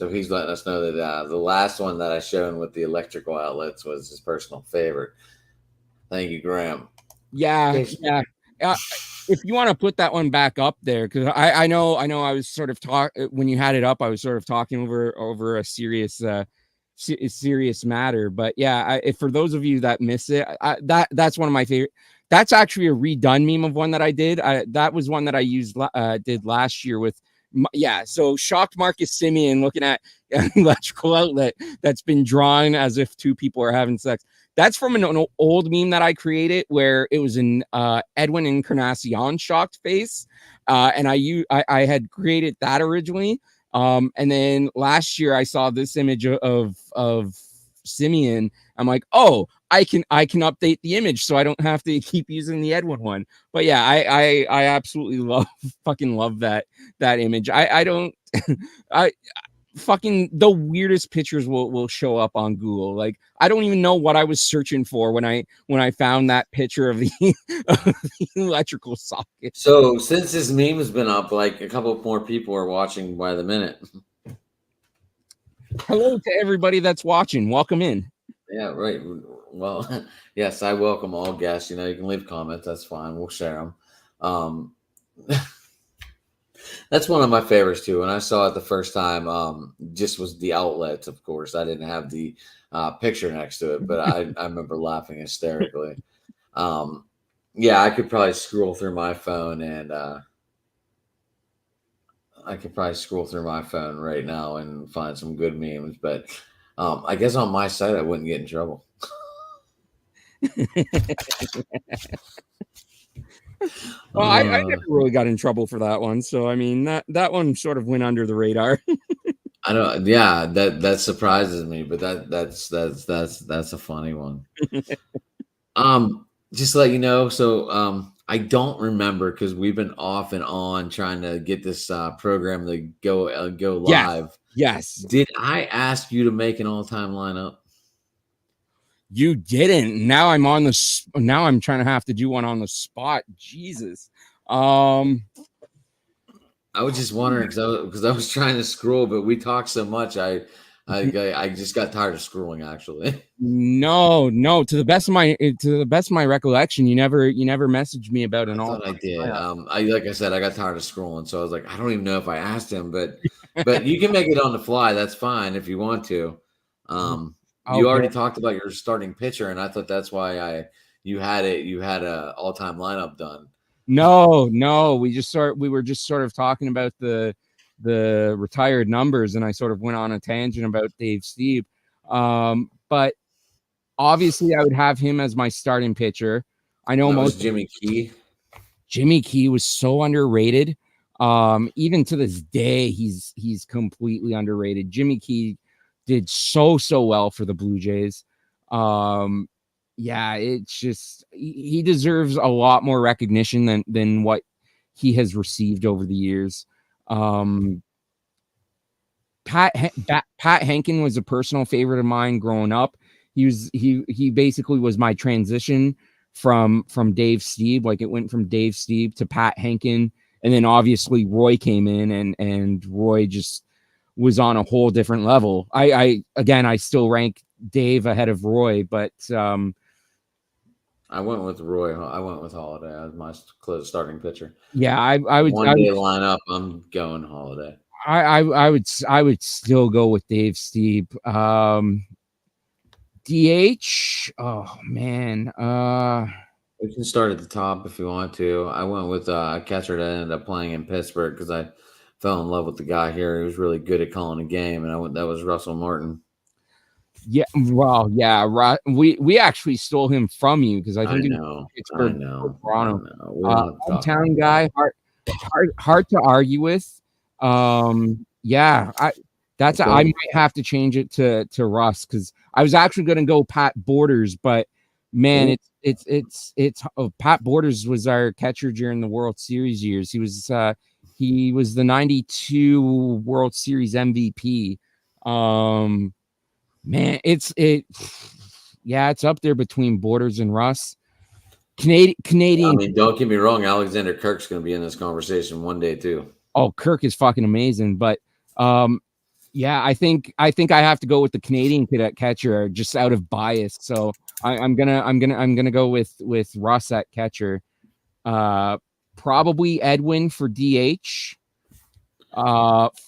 A: he's letting us know that the last one that I showed with the electrical outlets was his personal favorite. Thank you, Graham.
B: Yeah. If you want to put that one back up there, because I know I was sort of when you had it up, I was sort of talking over a serious matter. But yeah, for those of you that miss it, that's one of my favorite. That's actually a redone meme of one that I did. That was one that I did last year with. So shocked Marcus Semien looking at an electrical outlet that's been drawn as if two people are having sex. That's from an old meme that I created where it was an Edwin Encarnacion shocked face, and I had created that originally. And then last year I saw this image of Semien. I'm like, oh, I can update the image so I don't have to keep using the Edwin one. But yeah, I absolutely fucking love that image. I don't fucking the weirdest pictures will show up on Google. Like I don't even know what I was searching for when I found that picture of the, of the electrical socket.
A: So since this meme has been up, like a couple more people are watching by the minute.
B: Hello to everybody that's watching. Welcome in.
A: Yeah, right. Well, yes, I welcome all guests. You can leave comments. That's fine. We'll share them. That's one of my favorites too. When I saw it the first time, just was the outlets. Of course, I didn't have the picture next to it, but I remember laughing hysterically. Yeah, I could probably scroll through my phone right now and find some good memes. But I guess on my site, I wouldn't get in trouble.
B: Well, I never really got in trouble for that one. So, I mean, that one sort of went under the radar.
A: I don't. Yeah, that surprises me, but that's a funny one. Just to let you know. So, I don't remember because we've been off and on trying to get this program to go
B: Yes,
A: live.
B: yes.
A: Did I ask you to make an all-time lineup?
B: You didn't. Now I'm on the. Now I'm trying to have to do one on the spot. Jesus. Um.
A: I was just wondering because I was trying to scroll, but we talked so much. I just got tired of scrolling. Actually,
B: No, no. To the best of my recollection, you never messaged me about
A: I
B: an all.
A: thought I did. I like I said, I got tired of scrolling, so I was like, I don't even know if I asked him, but you can make it on the fly. That's fine if you want to. You
B: Okay.
A: already talked about your starting pitcher, and I thought that's why you had a all time lineup done.
B: No, no. We were just sort of talking about the retired numbers, and I sort of went on a tangent about Dave Steve. But obviously, I would have him as my starting pitcher. I know
A: That was
B: most
A: Jimmy Key.
B: Jimmy Key was so underrated. Even to this day, he's completely underrated. Jimmy Key did so well for the Blue Jays. Um, yeah, it's just he deserves a lot more recognition than what he has received over the years. Um, Pat Henkin was a personal favorite of mine growing up. He basically was my transition from Dave Steve. Like it went from Dave Steve to Pat Henkin, and then obviously Roy came in, and Roy just was on a whole different level. I again I still rank Dave ahead of Roy, but
A: I went with Roy. I went with Holiday as my starting pitcher.
B: yeah,
A: One day lineup, I'm going Holiday.
B: I would still go with Dave Steve. DH. Oh man.
A: We can start at the top if you want to. I went with a catcher that ended up playing in Pittsburgh because I fell in love with the guy here. He was really good at calling a game, and I went. That was Russell Martin.
B: Yeah. Well, yeah. Right. We actually stole him from you because I
A: I
B: think it was
A: know. I
B: Pittsburgh or
A: know. I
B: Toronto.
A: know. We don't have to talk about
B: Hometown
A: that.
B: guy. Hard to argue with. Yeah. I
A: Okay.
B: might have to change it to Russ because I was actually going to go Pat Borders, but man,
A: Ooh,
B: it's Pat Borders was our catcher during the World Series years. He was the '92 World Series MVP. Um, man, yeah, it's up there between Borders and Russ.
A: I
B: Canadian.
A: mean, don't get me wrong. Alexander Kirk's going to be in this conversation one day too.
B: Oh, Kirk is fucking amazing, but um, yeah, I have to go with the Canadian cadet catcher just out of bias. So I'm gonna go with Russ at catcher. Uh, Probably Edwin for DH.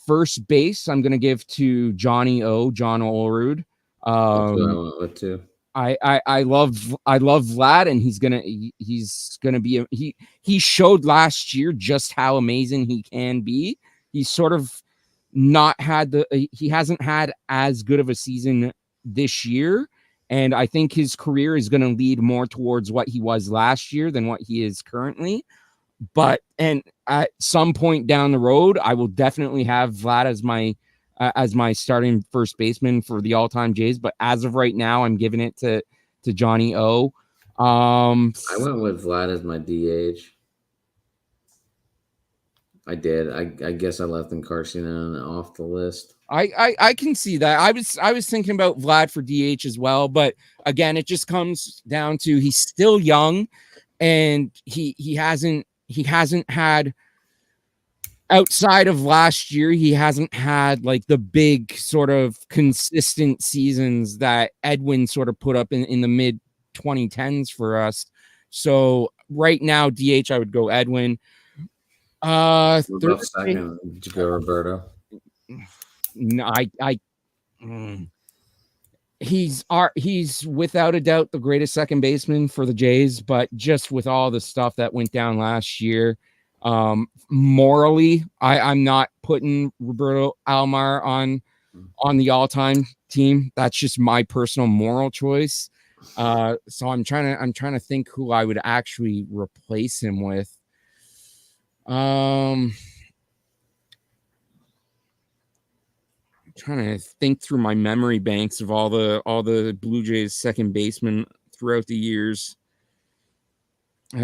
B: First base I'm gonna give to John Olerud.
A: That's who I
B: Um,
A: went with too.
B: I love Vlad, and he's gonna be he showed last year just how amazing he can be. He's sort of not had he hasn't had as good of a season this year, and I think his career is going to lead more towards what he was last year than what he is currently. But and at some point down the road, I will definitely have Vlad as my starting first baseman for the all-time Jays. But as of right now, I'm giving it to Johnny O.
A: I went with Vlad as my DH. I did. I guess I left Encarnacion off the list.
B: I can see that. I was thinking about Vlad for DH as well, but again, it just comes down to he's still young, and he hasn't had outside of last year, he hasn't had like the big sort of consistent seasons that Edwin sort of put up in the mid 2010s for us. So right now, DH, I would go Edwin.
A: What
B: Third
A: about
B: base,
A: second? Did you go Roberto?
B: no, mm, he's without a doubt the greatest second baseman for the Jays, but just with all the stuff that went down last year, morally, I'm not putting Roberto Alomar on the all-time team. That's just my personal moral choice. So I'm trying to think who I would actually replace him with. trying to think through my memory banks of all the Blue Jays second basemen throughout the years. You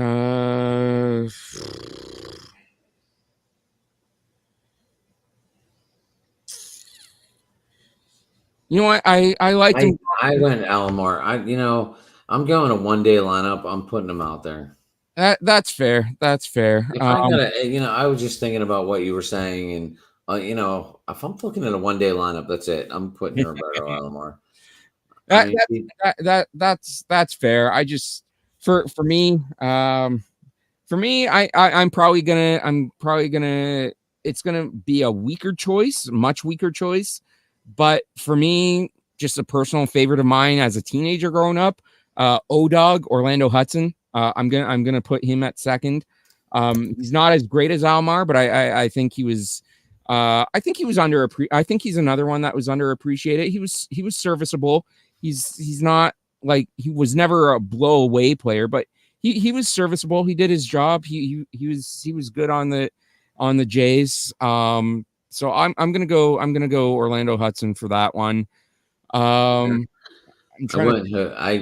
B: know what? I liked him.
A: I went Alomar. I'm going a 1-day lineup. I'm putting him out there.
B: That's fair. That's fair.
A: If I gotta, I was just thinking about what you were saying, and if I'm looking at a 1-day lineup, that's it. I'm putting Roberto Alomar.
B: That's fair. I just for me, I'm probably gonna it's gonna be a weaker choice, much weaker choice. But for me, just a personal favorite of mine as a teenager growing up, O-Dog, Orlando Hudson. I'm gonna put him at second. He's not as great as Alomar, but I think he was I think he's another one that was underappreciated. He was serviceable. He's not like, he was never a blow away player, but he was serviceable. He did his job. He was good on the Jays. So I'm gonna go Orlando Hudson for that one.
A: I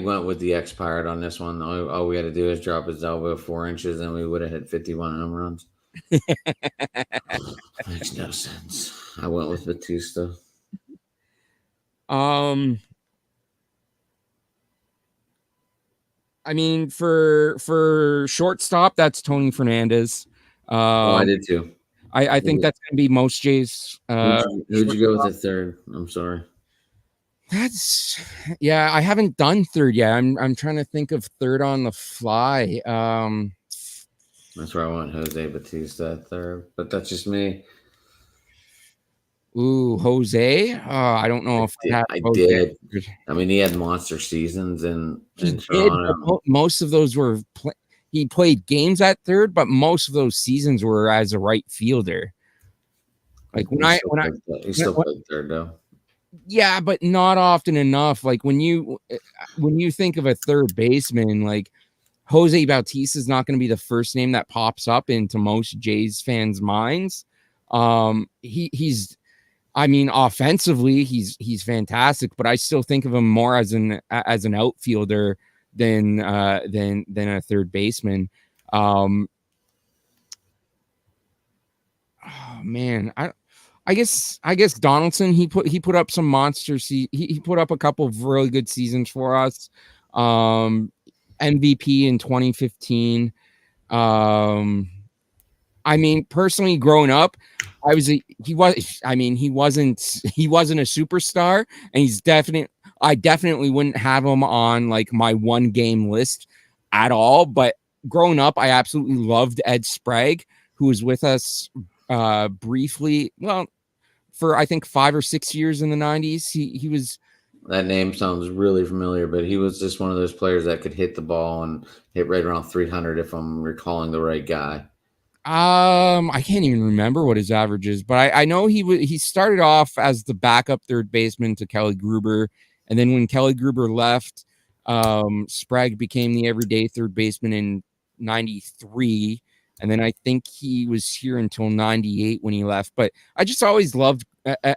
A: went with the X-Pirate on this one. All we had to do is drop his elbow 4 inches, and we would have hit 51 home runs. Makes no sense. I went with Batista.
B: I mean, for shortstop, that's Tony Fernandez.
A: I did too.
B: I think that's going to be most Jays.
A: Who'd you go with the third? I'm sorry.
B: I haven't done third yet. I'm trying to think of third on the fly.
A: That's where I want Jose Batista at third, but that's just me.
B: Ooh, Jose. I don't know if
A: I did. I mean, he had monster seasons in Toronto.
B: Most of those were he played games at third, but most of those seasons were as a right fielder. Like
A: he still played third though.
B: Yeah, but not often enough. Like when you think of a third baseman, like Jose Bautista is not going to be the first name that pops up into most Jays fans' minds. I mean, offensively, he's fantastic, but I still think of him more as an outfielder than a third baseman. Oh man, I guess Donaldson, he put up some monsters. He put up a couple of really good seasons for us. MVP in 2015. I mean, personally, growing up, he wasn't a superstar, and I definitely wouldn't have him on like my 1-game list at all. But growing up, I absolutely loved Ed Sprague, who was with us briefly. Well, for I think 5 or 6 years in the 90s. He was.
A: That name sounds really familiar, but he was just one of those players that could hit the ball and hit right around 300, if I'm recalling the right guy.
B: I can't even remember what his average is, but I know he started off as the backup third baseman to Kelly Gruber, and then when Kelly Gruber left, Sprague became the everyday third baseman in 93, and then I think he was here until 98 when he left. But I just always loved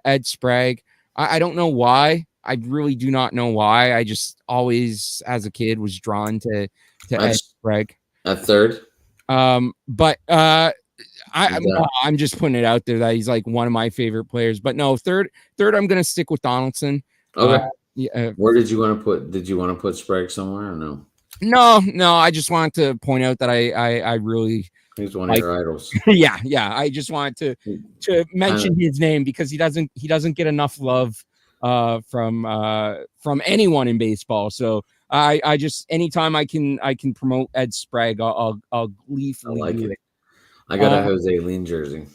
B: Ed Sprague. I don't know why. I really do not know why. I just always, as a kid, was drawn to Ed Sprague.
A: At third?
B: But I'm just putting it out there that he's like one of my favorite players. But no, third, I'm gonna stick with Donaldson.
A: Okay. Where did you want to put? Did you want to put Sprague somewhere or no?
B: No. I just wanted to point out that I really.
A: He's one of your idols.
B: Yeah. I just wanted to mention his name because he doesn't get enough love from anyone in baseball. So I just, anytime I can promote Ed Sprague, I'll gleefully do it.
A: I got a Jose Lean jersey.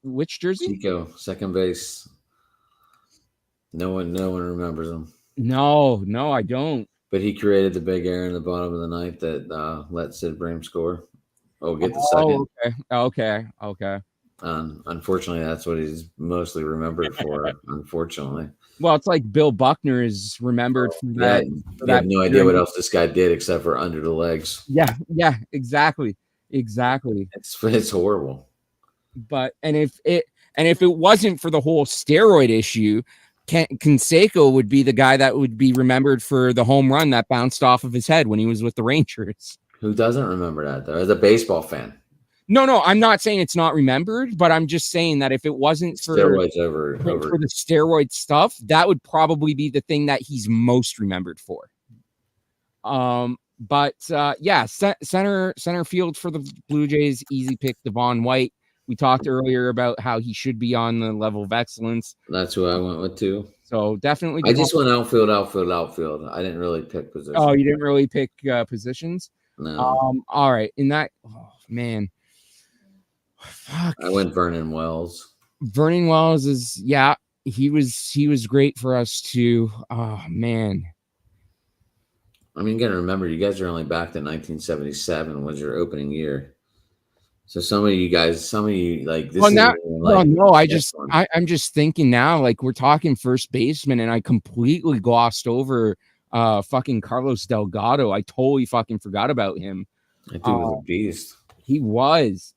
B: Which jersey?
A: Chico, second base. No one remembers him.
B: No, I don't.
A: But he created the big error in the bottom of the ninth that let Sid Bream score. Get the second.
B: Okay.
A: Unfortunately, that's what he's mostly remembered for. Unfortunately.
B: Well, it's like Bill Buckner is remembered for that.
A: I have no idea what else this guy did except for under the legs.
B: Yeah, exactly.
A: It's horrible.
B: But And if it wasn't for the whole steroid issue, Canseco would be the guy that would be remembered for the home run that bounced off of his head when he was with the Rangers.
A: Who doesn't remember that though? As a baseball fan,
B: No, I'm not saying it's not remembered, but I'm just saying that if it wasn't for
A: steroids over.
B: for the steroid stuff, that would probably be the thing that he's most remembered for. But yeah, center field for the Blue Jays, easy pick, Devon White. We talked earlier about how he should be on the level of excellence.
A: That's who I went with too.
B: So definitely.
A: I just went outfield. I didn't really pick position.
B: Oh, you didn't really pick positions?
A: No.
B: All right. In that, oh man, fuck.
A: I went Vernon Wells.
B: Vernon Wells is, yeah, he was great for us too. Oh man.
A: I mean, you got to remember, you guys are only back to 1977 was your opening year. So some of you like this.
B: Well, now,
A: like,
B: no, I'm just thinking now, like we're talking first baseman, and I completely glossed over fucking Carlos Delgado. I totally fucking forgot about him.
A: That dude was a beast.
B: He was.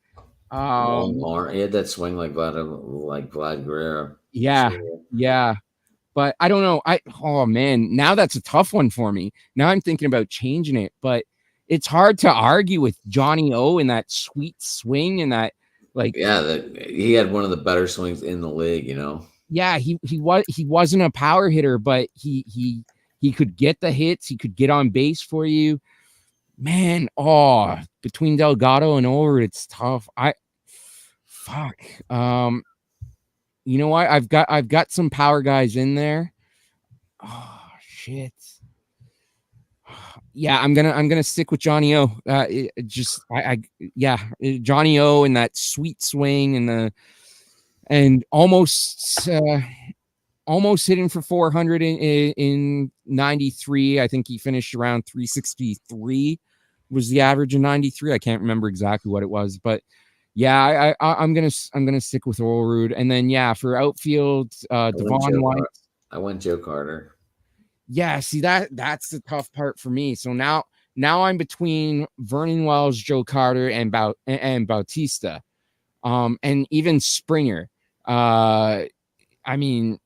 A: He had that swing like Vlad Guerrero.
B: Yeah. But I don't know. Oh man, now that's a tough one for me. Now I'm thinking about changing it, but it's hard to argue with Johnny O and that sweet swing and that, like,
A: yeah, he had one of the better swings in the league, you know.
B: Yeah, he wasn't a power hitter, but he could get the hits, he could get on base for you. Man, between Delgado and Over, it's tough. You know what? I've got some power guys in there. Oh shit. Yeah, I'm gonna stick with Johnny O. Johnny O and that sweet swing and almost hitting for 400 in 93. I think he finished around 363 was the average in 93. I can't remember exactly what it was, but yeah, I'm gonna stick with Orrud. And then for outfield, Devon White.
A: I went Joe Carter.
B: Yeah, see that's the tough part for me. So now I'm between Vernon Wells, Joe Carter, and Bautista, and even Springer. I mean,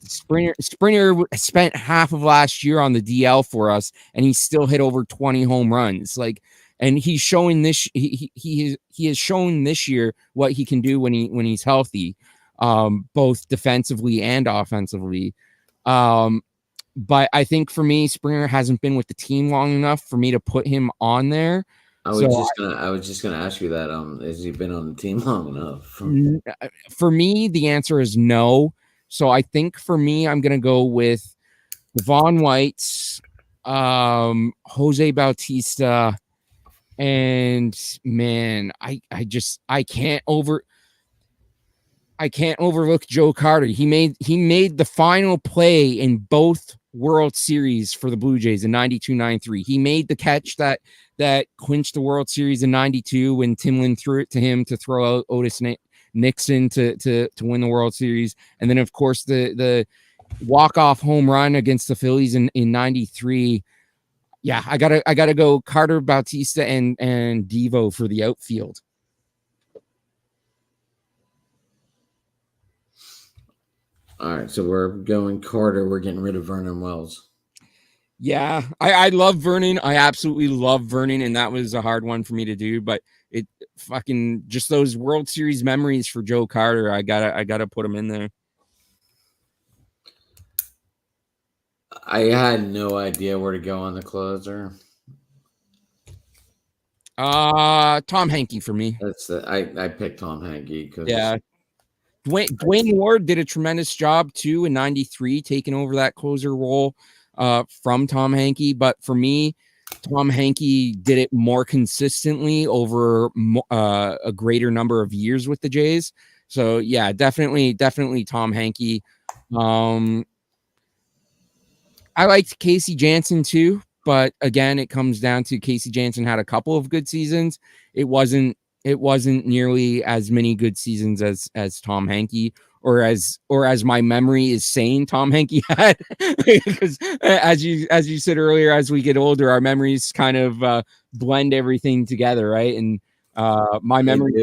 B: Springer spent half of last year on the DL for us, and he still hit over 20 home runs. And he's showing this. He has shown this year what he can do when he's healthy, both defensively and offensively. But I think for me, Springer hasn't been with the team long enough for me to put him on there.
A: I was just gonna ask you that. Has he been on the team long enough?
B: For me, the answer is no. So I think for me, I'm gonna go with Devon White, Jose Bautista, and man, I can't overlook Joe Carter. He made the final play in both World Series for the Blue Jays in 92-93. He made the catch that clinched the World Series in 92 when Timlin threw it to him to throw out Otis Nixon to win the World Series. And then, of course, the walk-off home run against the Phillies in 93. Yeah, I gotta go Carter, Bautista, and Devo for the outfield.
A: All right, so we're going Carter. We're getting rid of Vernon Wells.
B: Yeah, I love Vernon. I absolutely love Vernon, and that was a hard one for me to do. But it fucking just those World Series memories for Joe Carter. I gotta put him in there.
A: I had no idea where to go on the closer.
B: Tom Henke for me.
A: I picked Tom Henke because
B: Dwayne Ward did a tremendous job too in 93, taking over that closer role from Tom Henke. But for me, Tom Henke did it more consistently over a greater number of years with the Jays. So yeah, definitely Tom Henke. I liked Casey Janssen too, but again, it comes down to Casey Janssen had a couple of good seasons. It wasn't nearly as many good seasons as Tom Henke, or as my memory is saying Tom Henke had. Because as you said earlier, as we get older, our memories kind of blend everything together, right? And my memory,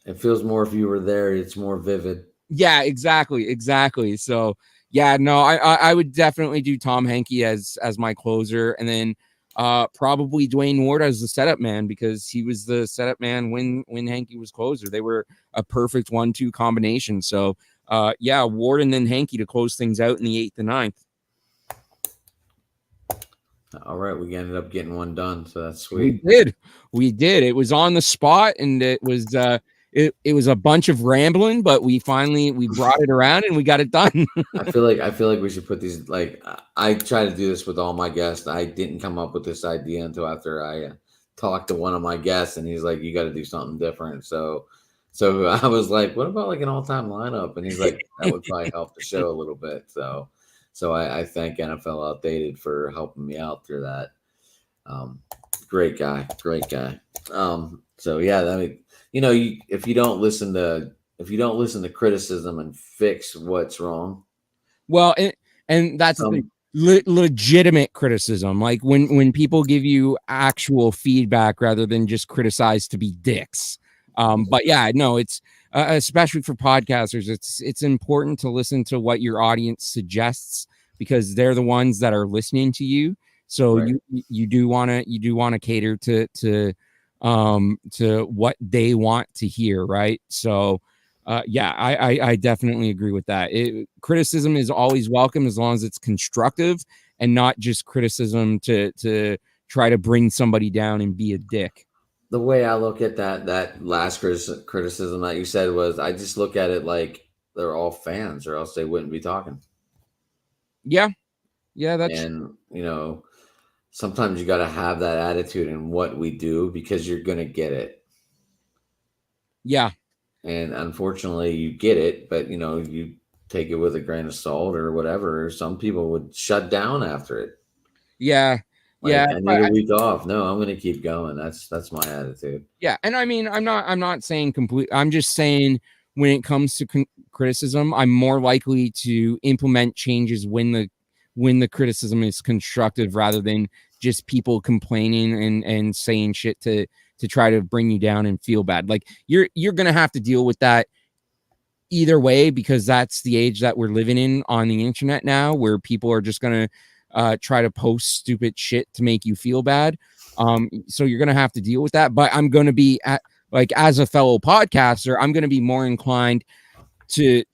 A: it feels more if you were there. It's more vivid.
B: Yeah, exactly. So yeah, no, I would definitely do Tom Henke as my closer, and then probably Dwayne Ward as the setup man, because he was the setup man when Henke was closer. They were a perfect 1-2 combination. So yeah, Ward and then Henke to close things out in the 8th and 9th.
A: All right, we ended up getting one done, so that's
B: We
A: sweet.
B: did. It was on the spot, and it was it was a bunch of rambling, but we brought it around and we got it done.
A: I feel like we should put these, like, I try to do this with all my guests. I didn't come up with this idea until after I talked to one of my guests, and he's like, "You got to do something different." So I was like, "What about like an all-time lineup?" And he's like, "That would probably help the show a little bit." So I thank NFL Outdated for helping me out through that. Great guy. So yeah, I mean, if you don't listen to criticism and fix what's wrong,
B: Well, and that's the thing. Legitimate criticism, like when people give you actual feedback rather than just criticize to be dicks. But yeah, no, it's especially for podcasters, it's important to listen to what your audience suggests, because they're the ones that are listening to you. So
A: right.
B: you do want to cater to what they want to hear, right? So yeah, I definitely agree with that. Criticism is always welcome as long as it's constructive and not just criticism to try to bring somebody down and be a dick.
A: The way I look at that last criticism that you said was, I just look at it like they're all fans, or else they wouldn't be talking.
B: Yeah, that's
A: And sometimes you got to have that attitude in what we do, because you're gonna get it.
B: yeah.
A: And unfortunately, you get it, but you take it with a grain of salt or whatever. Some people would shut down after it.
B: Yeah.
A: Like, I need a week off. No, I'm going to keep going. That's my attitude.
B: Yeah, and I mean, I'm not saying complete. I'm just saying when it comes to criticism, I'm more likely to implement changes when the criticism is constructive, rather than just people complaining and saying shit to try to bring you down and feel bad. Like you're gonna have to deal with that either way, because that's the age that we're living in on the internet now, where people are just gonna try to post stupid shit to make you feel bad. So you're gonna have to deal with that. But I'm gonna be as a fellow podcaster, I'm gonna be more inclined to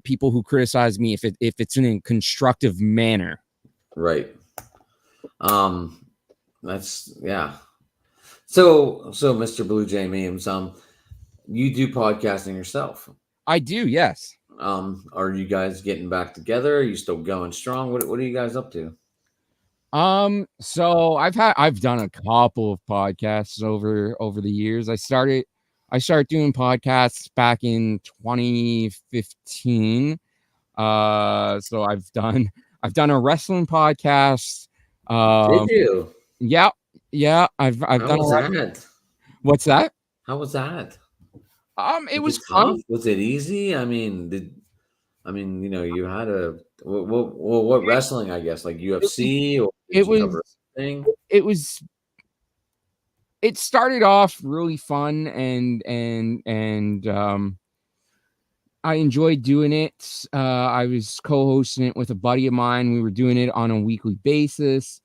B: people who criticize me if it's in a constructive manner.
A: Right. That's yeah. So Mr. Blue Jay Memes, you do podcasting yourself.
B: I do, yes.
A: Are you guys getting back together? Are you still going strong? What are you guys up to?
B: So I've done a couple of podcasts over the years. I started doing podcasts back in 2015. So I've done a wrestling podcast.
A: Did you?
B: Yeah. I've
A: How
B: done
A: was
B: a
A: that?
B: What's that?
A: How was that?
B: It was
A: tough?
B: fun.
A: Was it easy? I mean, you had what wrestling, I guess, like UFC, or did you cover anything?
B: It started off really fun, and I enjoyed doing it. I was co-hosting it with a buddy of mine. We were doing it on a weekly basis,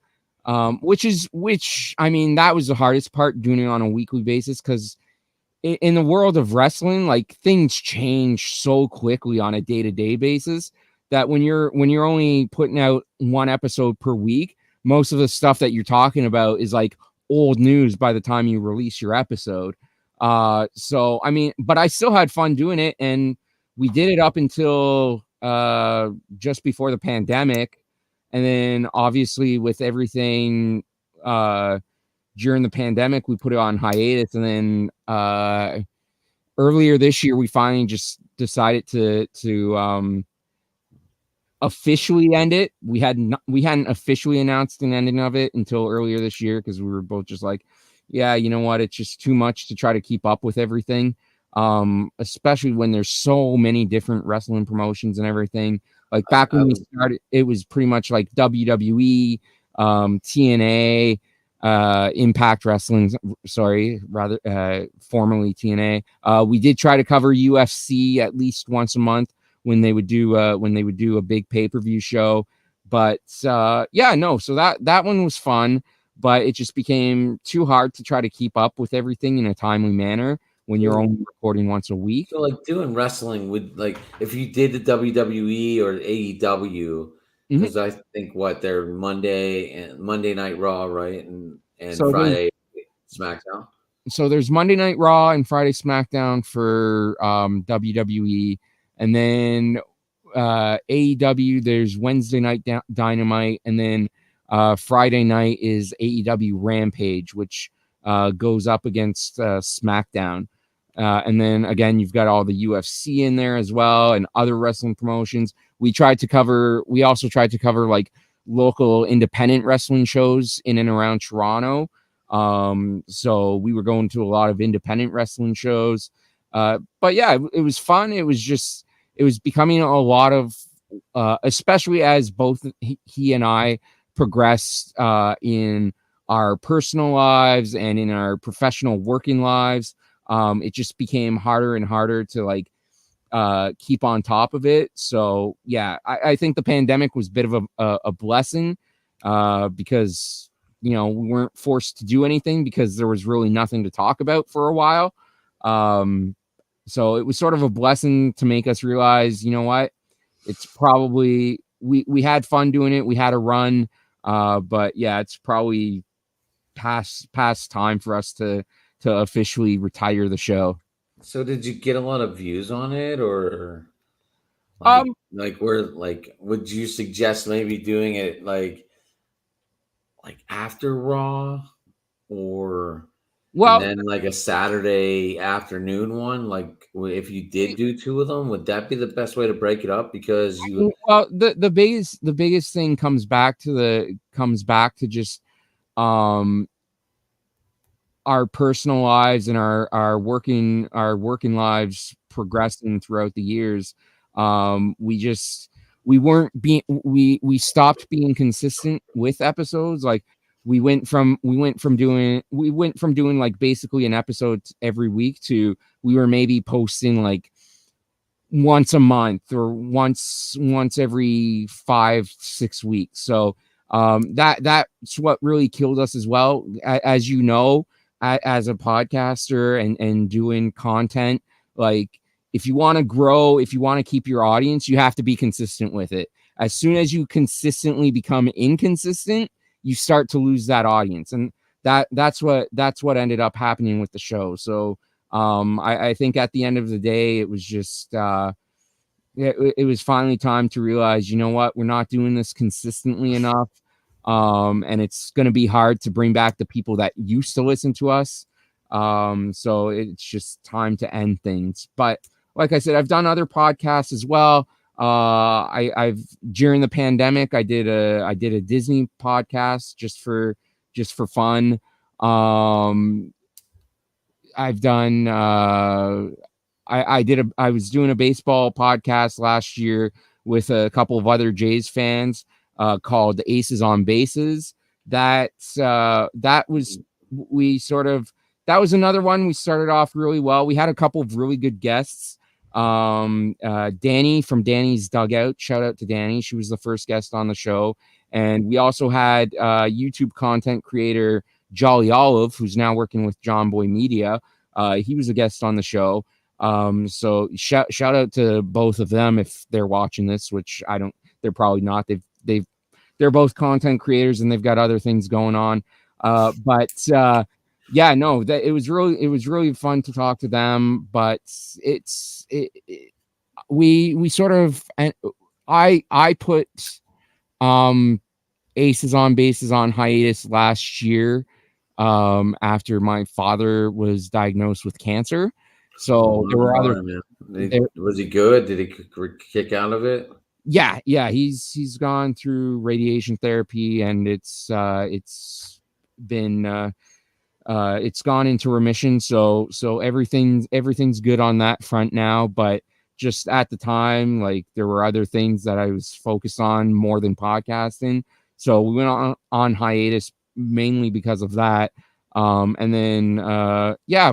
B: which I mean, that was the hardest part, doing it on a weekly basis, because in the world of wrestling, like, things change so quickly on a day-to-day basis that when you're only putting out one episode per week, most of the stuff that you're talking about is like old news by the time you release your episode. So I mean, but I still had fun doing it, and we did it up until just before the pandemic, and then obviously with everything during the pandemic, we put it on hiatus, and then earlier this year we finally just decided to officially end it. We hadn't officially announced an ending of it until earlier this year, because we were both just like, yeah, you know what, it's just too much to try to keep up with everything, especially when there's so many different wrestling promotions and everything. Like back when we started, it was pretty much like WWE, TNA, Impact Wrestling, formerly TNA. We did try to cover UFC at least once a month, when they would do a big pay-per-view show. But yeah, no, so that one was fun, but it just became too hard to try to keep up with everything in a timely manner when you're only recording once a week.
A: So like doing wrestling would, like, if you did the WWE or AEW,
B: Mhm.
A: because I think what they're Monday Night Raw, right, and
B: So there's
A: Friday SmackDown.
B: Monday Night Raw and Friday SmackDown for WWE, and then AEW. There's Wednesday Night Dynamite, and then Friday night is AEW Rampage, which goes up against SmackDown. And then again, you've got all the UFC in there as well, and other wrestling promotions. We also tried to cover like local independent wrestling shows in and around Toronto. So we were going to a lot of independent wrestling shows. But yeah, it was fun. It was becoming a lot of, especially as both he and I progressed in our personal lives and in our professional working lives. It just became harder and harder to like keep on top of it. So yeah, I think the pandemic was a bit of a blessing because we weren't forced to do anything because there was really nothing to talk about for a while. So it was sort of a blessing to make us realize, you know what, it's probably we had fun doing it. We had a run, but yeah, it's probably past time for us to officially retire the show.
A: So did you get a lot of views on it, or
B: Um,
A: would you suggest maybe doing it like after Raw, or and
B: well,
A: then like a Saturday afternoon one? Like if you did do two of them, would that be the best way to break it up? Because you
B: well, the biggest thing comes back to just um our personal lives and our working lives progressing throughout the years. We stopped being consistent with episodes. Like we went from doing like basically an episode every week to we were maybe posting like once a month or once every 5-6 weeks. So that's what really killed us as well. As you know, as a podcaster and doing content, like if you want to grow, if you want to keep your audience, you have to be consistent with it. As soon as you consistently become inconsistent, you start to lose that audience, and that's what ended up happening with the show. So I think at the end of the day, it was just it was finally time to realize, you know what, we're not doing this consistently enough. And it's going to be hard to bring back the people that used to listen to us. So it's just time to end things. But like I said, I've done other podcasts as well. I've during the pandemic, I did a Disney podcast just for fun. I've done I was doing a baseball podcast last year with a couple of other Jays fans called Aces on Bases. That was that was another one. We started off really well. We had a couple of really good guests. Danny from Danny's Dugout. Shout out to Danny. She was the first guest on the show. And we also had YouTube content creator Jolly Olive, who's now working with John Boy Media. He was a guest on the show. So shout out to both of them if they're watching this, which I don't. They're probably not. They're both content creators and they've got other things going on. But yeah, no, it was really fun to talk to them. But we sort of, and I put Aces on Bases on hiatus last year after my father was diagnosed with cancer. So there were other.
A: Was he good? Did he kick out of it?
B: Yeah, he's gone through radiation therapy, and it's been it's gone into remission. So everything's good on that front now. But just at the time, like there were other things that I was focused on more than podcasting. So we went on hiatus mainly because of that. And then yeah,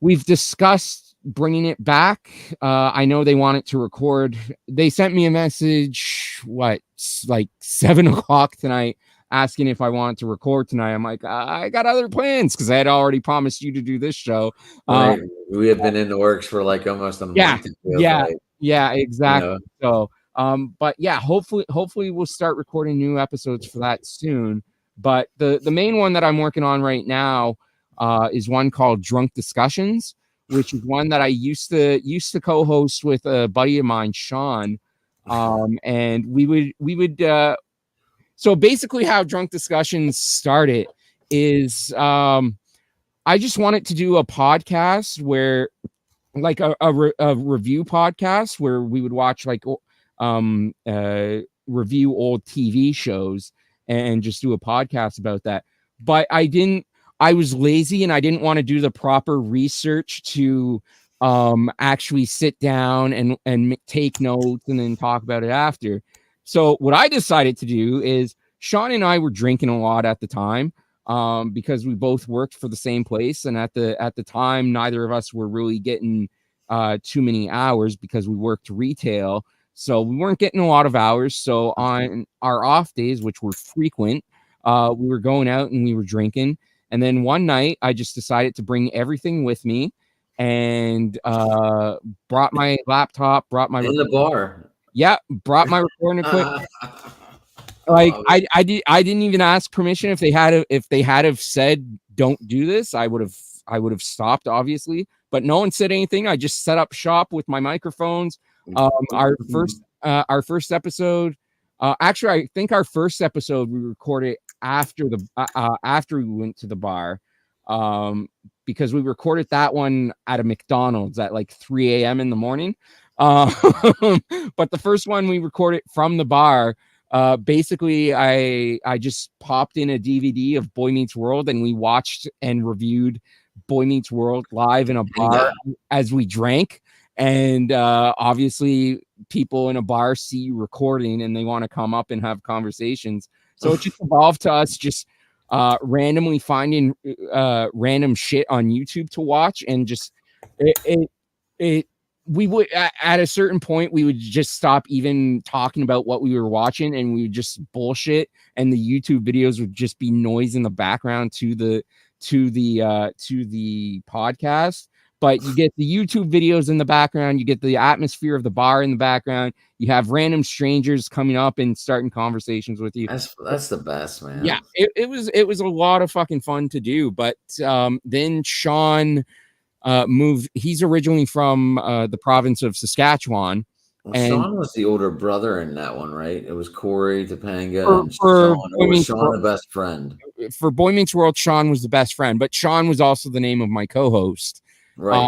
B: we've discussed bringing it back. I know they want it to record. They sent me a message, like 7 o'clock tonight, asking if I wanted to record tonight. I'm like, I got other plans because I had already promised you to do this show.
A: Right. We have been in the works for like almost a
B: Yeah,
A: month. It feels
B: yeah,
A: like,
B: yeah, exactly.
A: you know.
B: So, but yeah, hopefully we'll start recording new episodes for that soon. But the main one that I'm working on right now is one called Drunk Discussions, which is one that I used to co-host with a buddy of mine, Sean. And we would so basically how Drunk Discussions started is I just wanted to do a podcast where like a review podcast where we would watch like review old TV shows and just do a podcast about that. But I was lazy and I didn't want to do the proper research to actually sit down and take notes and then talk about it after. So what I decided to do is Sean and I were drinking a lot at the time because we both worked for the same place, and at the time neither of us were really getting too many hours because we worked retail, so we weren't getting a lot of hours. So on our off days, which were frequent, we were going out and we were drinking. And then one night I just decided to bring everything with me and brought my laptop, brought my
A: In the bar.
B: brought my recording equipment.
A: Like
B: I didn't even ask permission. If they had have said don't do this, I would have stopped, obviously. But no one said anything. I just set up shop with my microphones. Our first episode, actually, I think our first episode we recorded after we went to the bar, because we recorded that one at a McDonald's at like 3 a.m. in the morning. But the first one we recorded from the bar. Basically, I just popped in a DVD of Boy Meets World, and we watched and reviewed Boy Meets World live in a bar as we drank. And obviously, people in a bar see you recording, and they want to come up and have conversations. So it just evolved to us just randomly finding random shit on YouTube to watch, and just it we would at a certain point we would just stop even talking about what we were watching, and we would just bullshit, and the YouTube videos would just be noise in the background to the podcast. But you get the YouTube videos in the background, you get the atmosphere of the bar in the background, you have random strangers coming up and starting conversations with you.
A: That's the best, man.
B: Yeah, it was a lot of fucking fun to do. But then Sean moved. He's originally from the province of Saskatchewan.
A: Well,
B: and
A: Sean was the older brother in that one, right? It was Corey Topanga and
B: for
A: Sean. Or was Sean the best friend?
B: For Boy Meets World, Sean was the best friend, but Sean was also the name of my co-host.
A: Right.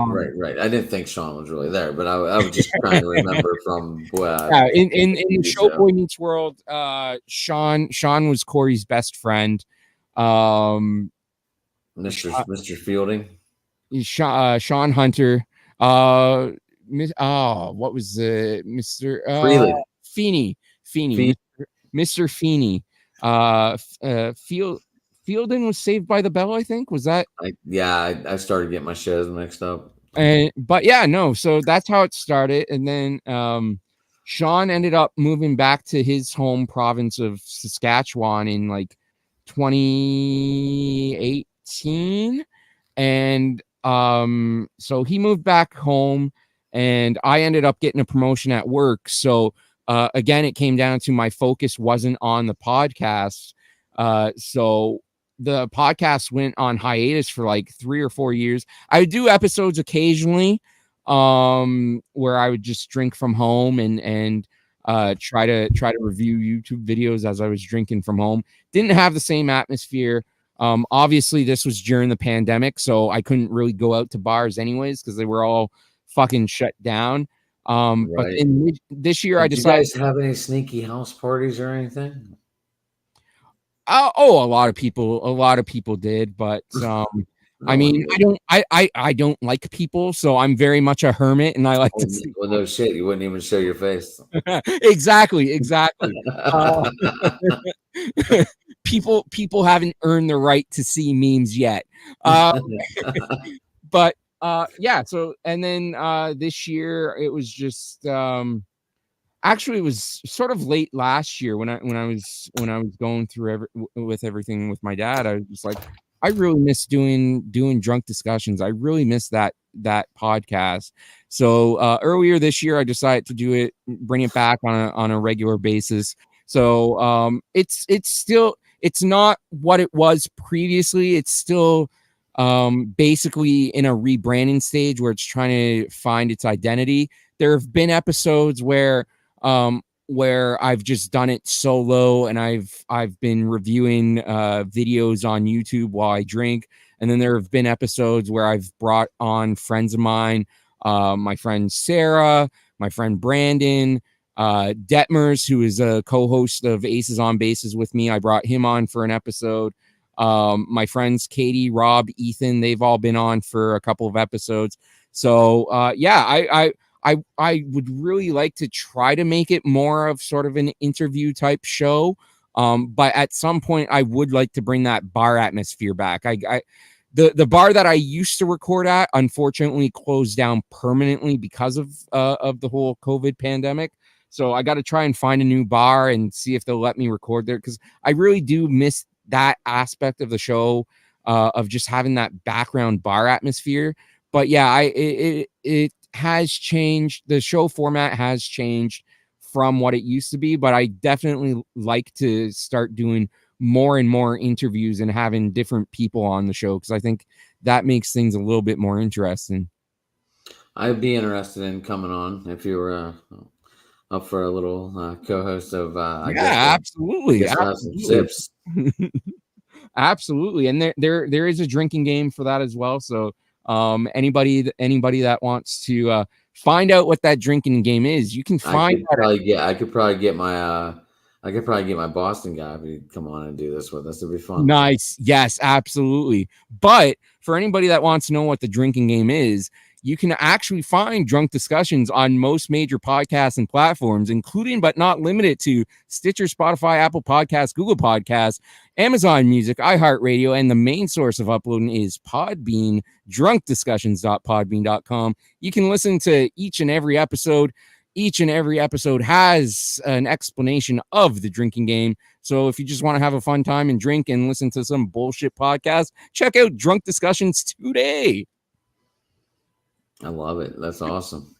A: I didn't think Sean was really there, but I was just trying to remember from
B: in the show Boy Meets World, Sean was Corey's best friend.
A: Mr. Fielding.
B: Sean Hunter. What was the Mr. Feeney. Mr. Feeney. Fielding was Saved by the Bell, I think. Was that?
A: I started getting my shows mixed up.
B: But yeah, no. So that's how it started, and then Sean ended up moving back to his home province of Saskatchewan in like 2018, and so he moved back home, and I ended up getting a promotion at work. So again, it came down to my focus wasn't on the podcast. So the podcast went on hiatus for like 3 or 4 years. I would do episodes occasionally where I would just drink from home and try to review YouTube videos as I was drinking from home. Didn't have the same atmosphere. Obviously this was during the pandemic, so I couldn't really go out to bars anyways because they were all fucking shut down. But in this year, I decided.
A: Did you guys have any sneaky house parties or anything?
B: A lot of people did, but I mean, I don't like people, so I'm very much a hermit, and I like to see.
A: Well, no shit, you wouldn't even show your face.
B: Exactly. People haven't earned the right to see memes yet. But Yeah. So, and then this year it was just actually it was sort of late last year when I was going through with everything with my dad. I was just like, I really miss doing drunk discussions. I really miss that podcast. So earlier this year, I decided to do it, bring it back on a regular basis. So it's not what it was previously. It's still basically in a rebranding stage where it's trying to find its identity. There have been episodes where I've just done it solo and I've been reviewing videos on YouTube while I drink. And then there have been episodes where I've brought on friends of mine, my friend Sarah, my friend Brandon, Detmers, who is a co-host of Aces on Bases with me. I brought him on for an episode. My friends Katie, Rob, Ethan, they've all been on for a couple of episodes. So yeah, I would really like to try to make it more of sort of an interview type show. But at some point I would like to bring that bar atmosphere back. The bar that I used to record at unfortunately closed down permanently because of the whole COVID pandemic. So I got to try and find a new bar and see if they'll let me record there, because I really do miss that aspect of the show, of just having that background bar atmosphere. But yeah, it has changed. The show format has changed from what it used to be, but I definitely like to start doing more and more interviews and having different people on the show, because I think that makes things a little bit more interesting.
A: I'd be interested in coming on if you were up for a little co-host of. I
B: Absolutely,
A: guess we'll have some sips.
B: Absolutely, and there is a drinking game for that as well. So anybody that wants to find out what that drinking game is, you can find.
A: I could probably get my Boston guy to come on and do this with us. It'd be fun.
B: Nice. Yes, absolutely. But for anybody that wants to know what the drinking game is, you can actually find Drunk Discussions on most major podcasts and platforms, including but not limited to Stitcher, Spotify, Apple Podcasts, Google Podcasts, Amazon Music, iHeartRadio, and the main source of uploading is Podbean, drunkdiscussions.podbean.com. You can listen to each and every episode. Each and every episode has an explanation of the drinking game. So if you just want to have a fun time and drink and listen to some bullshit podcast, check out Drunk Discussions today.
A: I love it. That's awesome.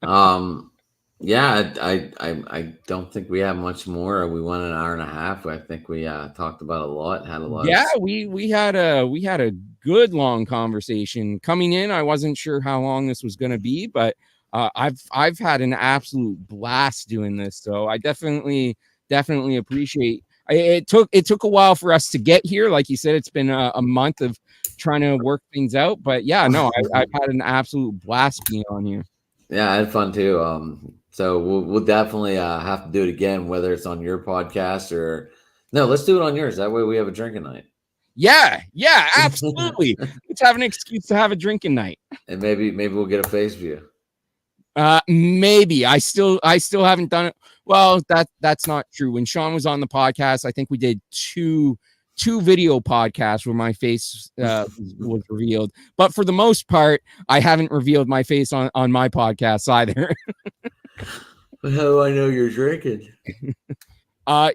A: Yeah, I don't think we have much more. We went an hour and a half. I think we talked about a lot, had a lot.
B: Yeah, we had a good long conversation coming in. I wasn't sure how long this was going to be, but I've had an absolute blast doing this. So I definitely appreciate. It took a while for us to get here. Like you said, it's been a month of trying to work things out. But yeah, no, I've had an absolute blast being on here.
A: Yeah, I had fun too. So we'll definitely have to do it again, whether it's on your podcast or no. Let's do it on yours. That way we have a drinking night.
B: Yeah, absolutely. Let's have an excuse to have a drinking night.
A: And maybe we'll get a face view.
B: Maybe I still haven't done it. Well, that's not true. When Sean was on the podcast, I think we did two video podcasts where my face was revealed. But for the most part, I haven't revealed my face on my podcast either.
A: How do I know you're drinking?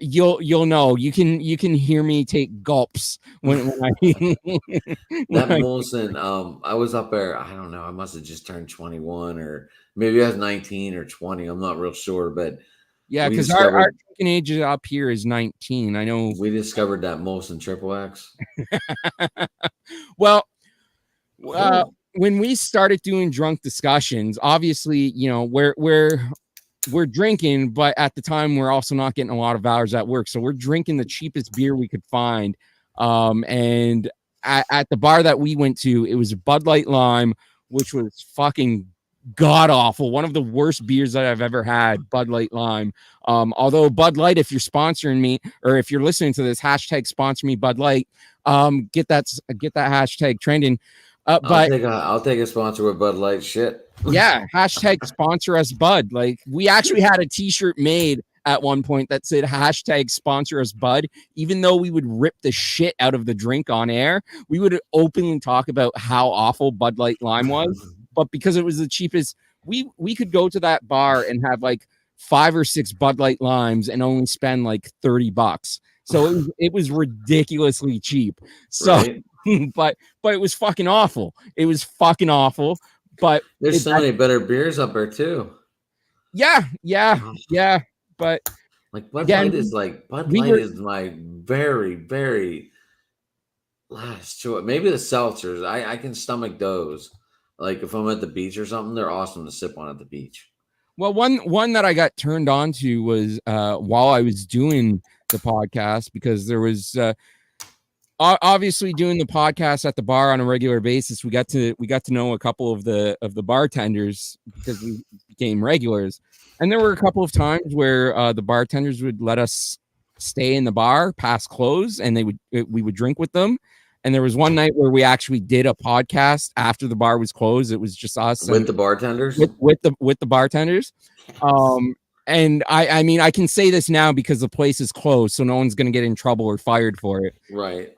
B: You'll know. You can hear me take gulps when I
A: that Molson. I was up there. I don't know. I must have just turned 21, or maybe I was 19 or 20. I'm not real sure, but
B: yeah, because our drinking age up here is 19. I know
A: we discovered that Molson Triple X.
B: Well, when we started doing Drunk Discussions, obviously, you know, we're drinking, but at the time we're also not getting a lot of hours at work, so we're drinking the cheapest beer we could find. And at the bar that we went to, it was Bud Light Lime, which was fucking god awful. One of the worst beers that I've ever had, Bud Light Lime. Although Bud Light, if you're sponsoring me, or if you're listening to this, hashtag sponsor me Bud Light. Get that hashtag trending. But
A: I'll take a sponsor with Bud Light. Shit.
B: Yeah, hashtag sponsor us Bud. Like, we actually had a t-shirt made at one point that said hashtag sponsor us Bud. Even though we would rip the shit out of the drink on air, we would openly talk about how awful Bud Light Lime was. But because it was the cheapest, we could go to that bar and have like 5 or 6 Bud Light Limes and only spend like $30. So it was ridiculously cheap. So,
A: Right?
B: but it was fucking awful. It was fucking awful. But
A: There's so many better beers up there too.
B: yeah. But
A: Like Bud
B: again,
A: Light is like Bud
B: we
A: Light
B: were-
A: is my very, very last choice. Maybe the seltzers. I can stomach those. Like if I'm at the beach or something, they're awesome to sip on at the beach.
B: well, one that I got turned on to was while I was doing the podcast, because there was obviously doing the podcast at the bar on a regular basis. We got to know a couple of the bartenders because we became regulars, and there were a couple of times where the bartenders would let us stay in the bar past close, and we would drink with them. And there was one night where we actually did a podcast after the bar was closed. It was just us
A: With the bartenders?
B: with the bartenders. And I mean, I can say this now because the place is closed, so no one's going to get in trouble or fired for it.
A: Right.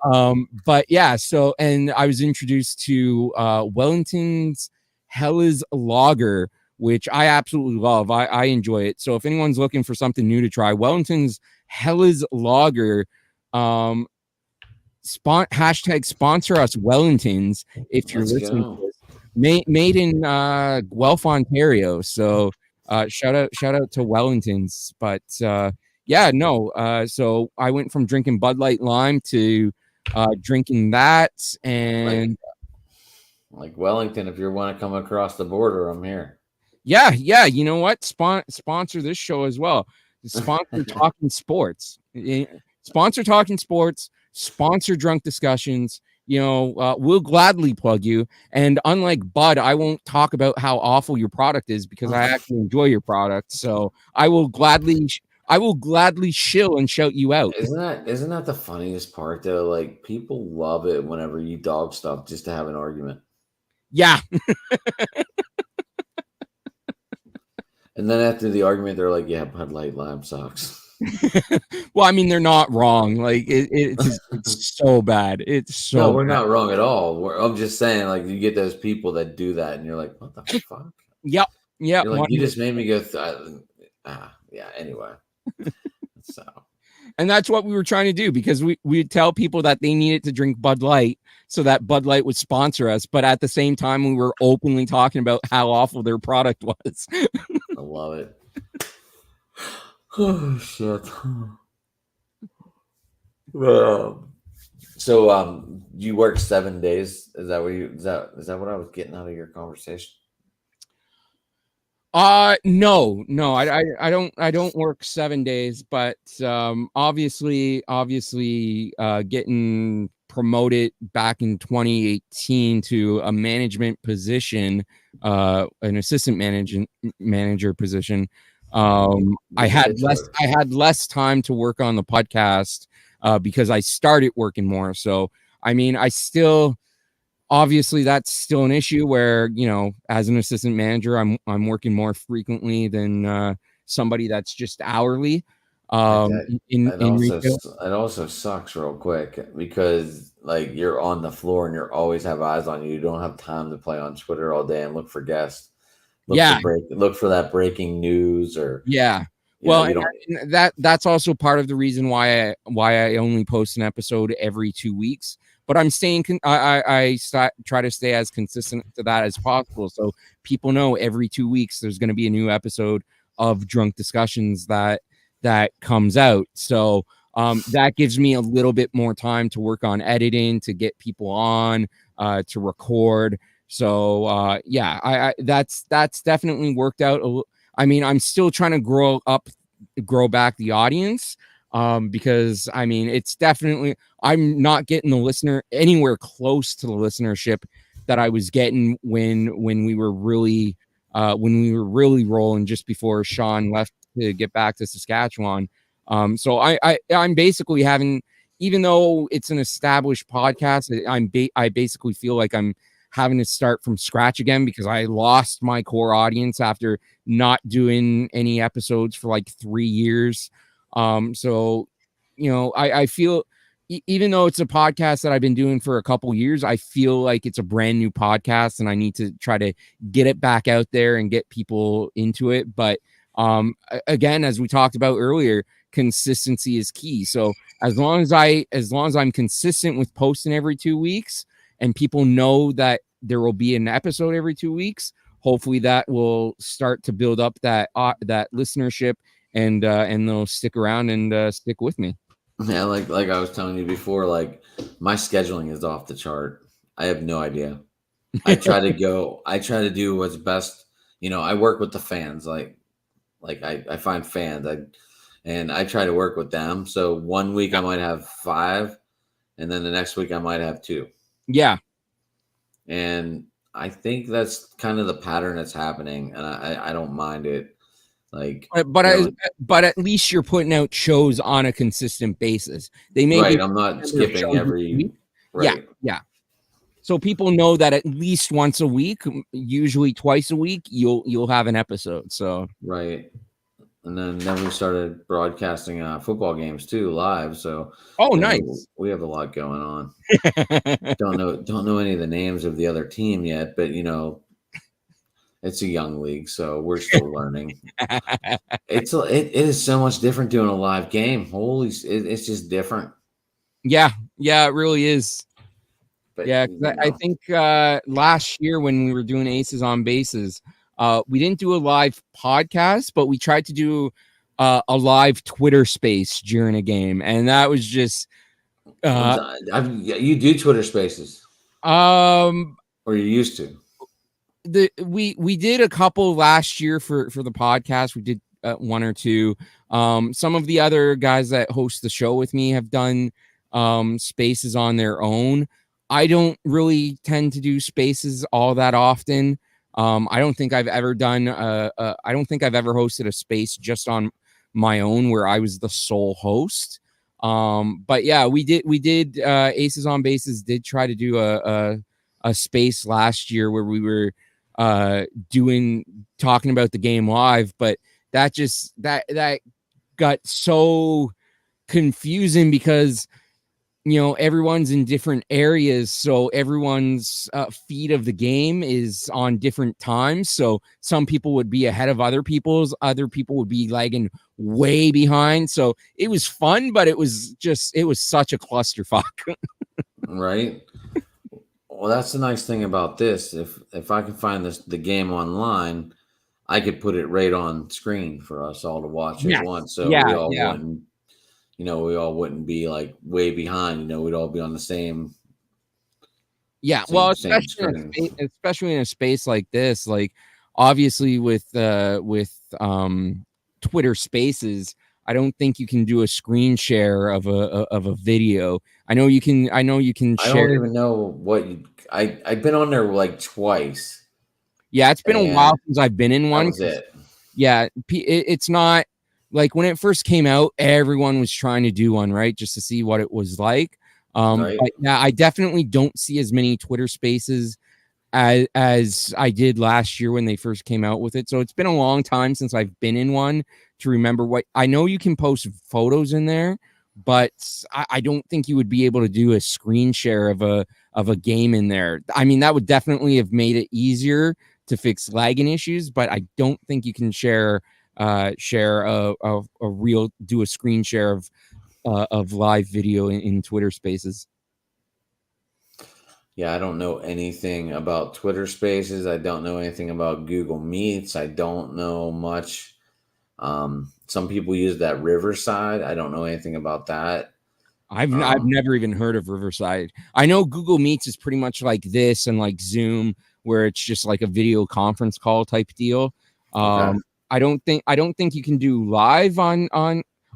B: But yeah, so, and I was introduced to Wellington's Hella's Lager, which I absolutely love. I enjoy it. So if anyone's looking for something new to try, Wellington's Hella's Lager, hashtag sponsor us Wellingtons if you're
A: Let's
B: listening
A: go.
B: to this. Made in Guelph, Ontario. So shout out to Wellingtons. But yeah, no. So I went from drinking Bud Light Lime to drinking that, and
A: Like Wellington, if you want to come across the border, I'm here.
B: yeah. You know what? Sponsor this show as well. Sponsor Talking Sports. Sponsor Talking Sports. Sponsor Drunk Discussions. You know, we'll gladly plug you. And unlike Bud, I won't talk about how awful your product is because I actually enjoy your product. So I will gladly shill and shout you out.
A: Isn't that the funniest part though? Like people love it whenever you dog stuff just to have an argument.
B: Yeah.
A: And then after the argument, they're like, "Yeah, Bud Light Lime sucks."
B: Well, I mean, they're not wrong. Like it's so bad. It's so
A: No, we're
B: bad.
A: not wrong at all. I'm just saying, like, you get those people that do that, and you're like, "What the fuck?"
B: Yep.
A: You're like, "You just made me go." Yeah. Anyway, so
B: And that's what we were trying to do, because we'd tell people that they needed to drink Bud Light so that Bud Light would sponsor us. But at the same time, we were openly talking about how awful their product was.
A: I love it. Oh shit. So you work 7 days? Is that what I was getting out of your conversation?
B: No, I don't work 7 days, but obviously getting promoted back in 2018 to a management position, an assistant manager position. I had less time to work on the podcast because I started working more. So I mean, obviously that's still an issue where, you know, as an assistant manager, I'm working more frequently than somebody that's just hourly.
A: It also sucks real quick because like you're on the floor and you're always have eyes on you. You don't have time to play on Twitter all day and look for guests. Look for that breaking news or
B: Well, that's also part of the reason why I only post an episode every 2 weeks. But I'm staying. I try to stay as consistent to that as possible, so people know every 2 weeks there's going to be a new episode of Drunk Discussions that comes out. So that gives me a little bit more time to work on editing, to get people on, to record. So that's definitely worked out. I mean, I'm still trying to grow back the audience. Because I mean, it's definitely, I'm not getting the listener anywhere close to the listenership that I was getting when we were really rolling just before Sean left to get back to Saskatchewan. So I'm basically having, even though it's an established podcast, I basically feel like I'm having to start from scratch again because I lost my core audience after not doing any episodes for like 3 years. So, I feel even though it's a podcast that I've been doing for a couple years, I feel like it's a brand new podcast and I need to try to get it back out there and get people into it. But again, as we talked about earlier, consistency is key. So as long as I'm consistent with posting every 2 weeks and people know that there will be an episode every 2 weeks, hopefully that will start to build up that listenership and they'll stick around and stick with me.
A: Yeah, like I was telling you before, like my scheduling is off the chart. I have no idea. I try to do what's best. I work with the fans. Like I find fans. I try to work with them. So 1 week I might have 5, and then the next week I might have 2.
B: Yeah.
A: And I think that's kind of the pattern that's happening, and I don't mind it. Like,
B: but at least you're putting out shows on a consistent basis. They may
A: right. I'm not skipping every
B: week.
A: Right.
B: Yeah. So people know that at least once a week, usually twice a week, you'll have an episode. So
A: right. And then we started broadcasting football games too live. So
B: nice.
A: We have a lot going on. Don't know any of the names of the other team yet, but it's a young league, so we're still learning. It is so much different doing a live game. It's just different.
B: Yeah, it really is. But, yeah, I think last year when we were doing Aces on Bases, we didn't do a live podcast, but we tried to do a live Twitter space during a game, and that was just.
A: You do Twitter spaces,
B: or
A: you used to.
B: We did a couple last year for the podcast. We did 1 or 2. Some of the other guys that host the show with me have done spaces on their own. I don't really tend to do spaces all that often. I don't think I've ever done I don't think I've ever hosted a space just on my own where I was the sole host. But yeah, we did Aces on Bases did try to do a space last year where we were talking about the game live, but that got so confusing because everyone's in different areas, so everyone's feed of the game is on different times. So some people would be ahead of other people would be lagging way behind. So it was fun, but it was such a clusterfuck.
A: Right. Well, that's the nice thing about this. If I can find the game online, I could put it right on screen for us all to watch at once. So we all wouldn't be like way behind. We'd all be on the same.
B: Yeah, well, especially in a space like this, like obviously with Twitter Spaces, I don't think you can do a screen share of a video. I know you can share. I
A: don't even know what I've been on there like twice.
B: Yeah, it's been a while since I've been in one.
A: That was it.
B: Yeah, it's not like when it first came out, everyone was trying to do one, right? Just to see what it was like.
A: Right.
B: But yeah, I definitely don't see as many Twitter Spaces as I did last year when they first came out with it. So it's been a long time since I've been in one to remember what. I know you can post photos in there, but I don't think you would be able to do a screen share of a game in there. I mean, that would definitely have made it easier to fix lagging issues, but I don't think you can share a screen share of live video in Twitter Spaces.
A: Yeah, I don't know anything about Twitter Spaces. I don't know anything about Google Meets. I don't know much. Some people use that Riverside. I don't know anything about that.
B: I've never even heard of Riverside. I know Google Meets is pretty much like this and like Zoom, where it's just like a video conference call type deal. Okay. I don't think you can do live on.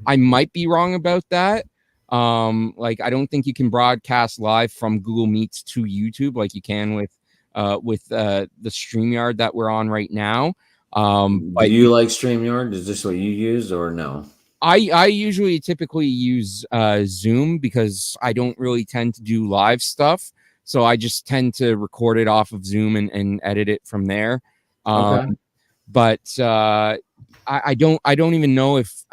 B: I might be wrong about that. Like I don't think you can broadcast live from Google Meets to YouTube like you can with the StreamYard that we're on right now.
A: Do you like StreamYard? Is this what you use or no?
B: I usually typically use Zoom because I don't really tend to do live stuff. So I just tend to record it off of Zoom and edit it from there.
A: Okay.
B: But I don't even know if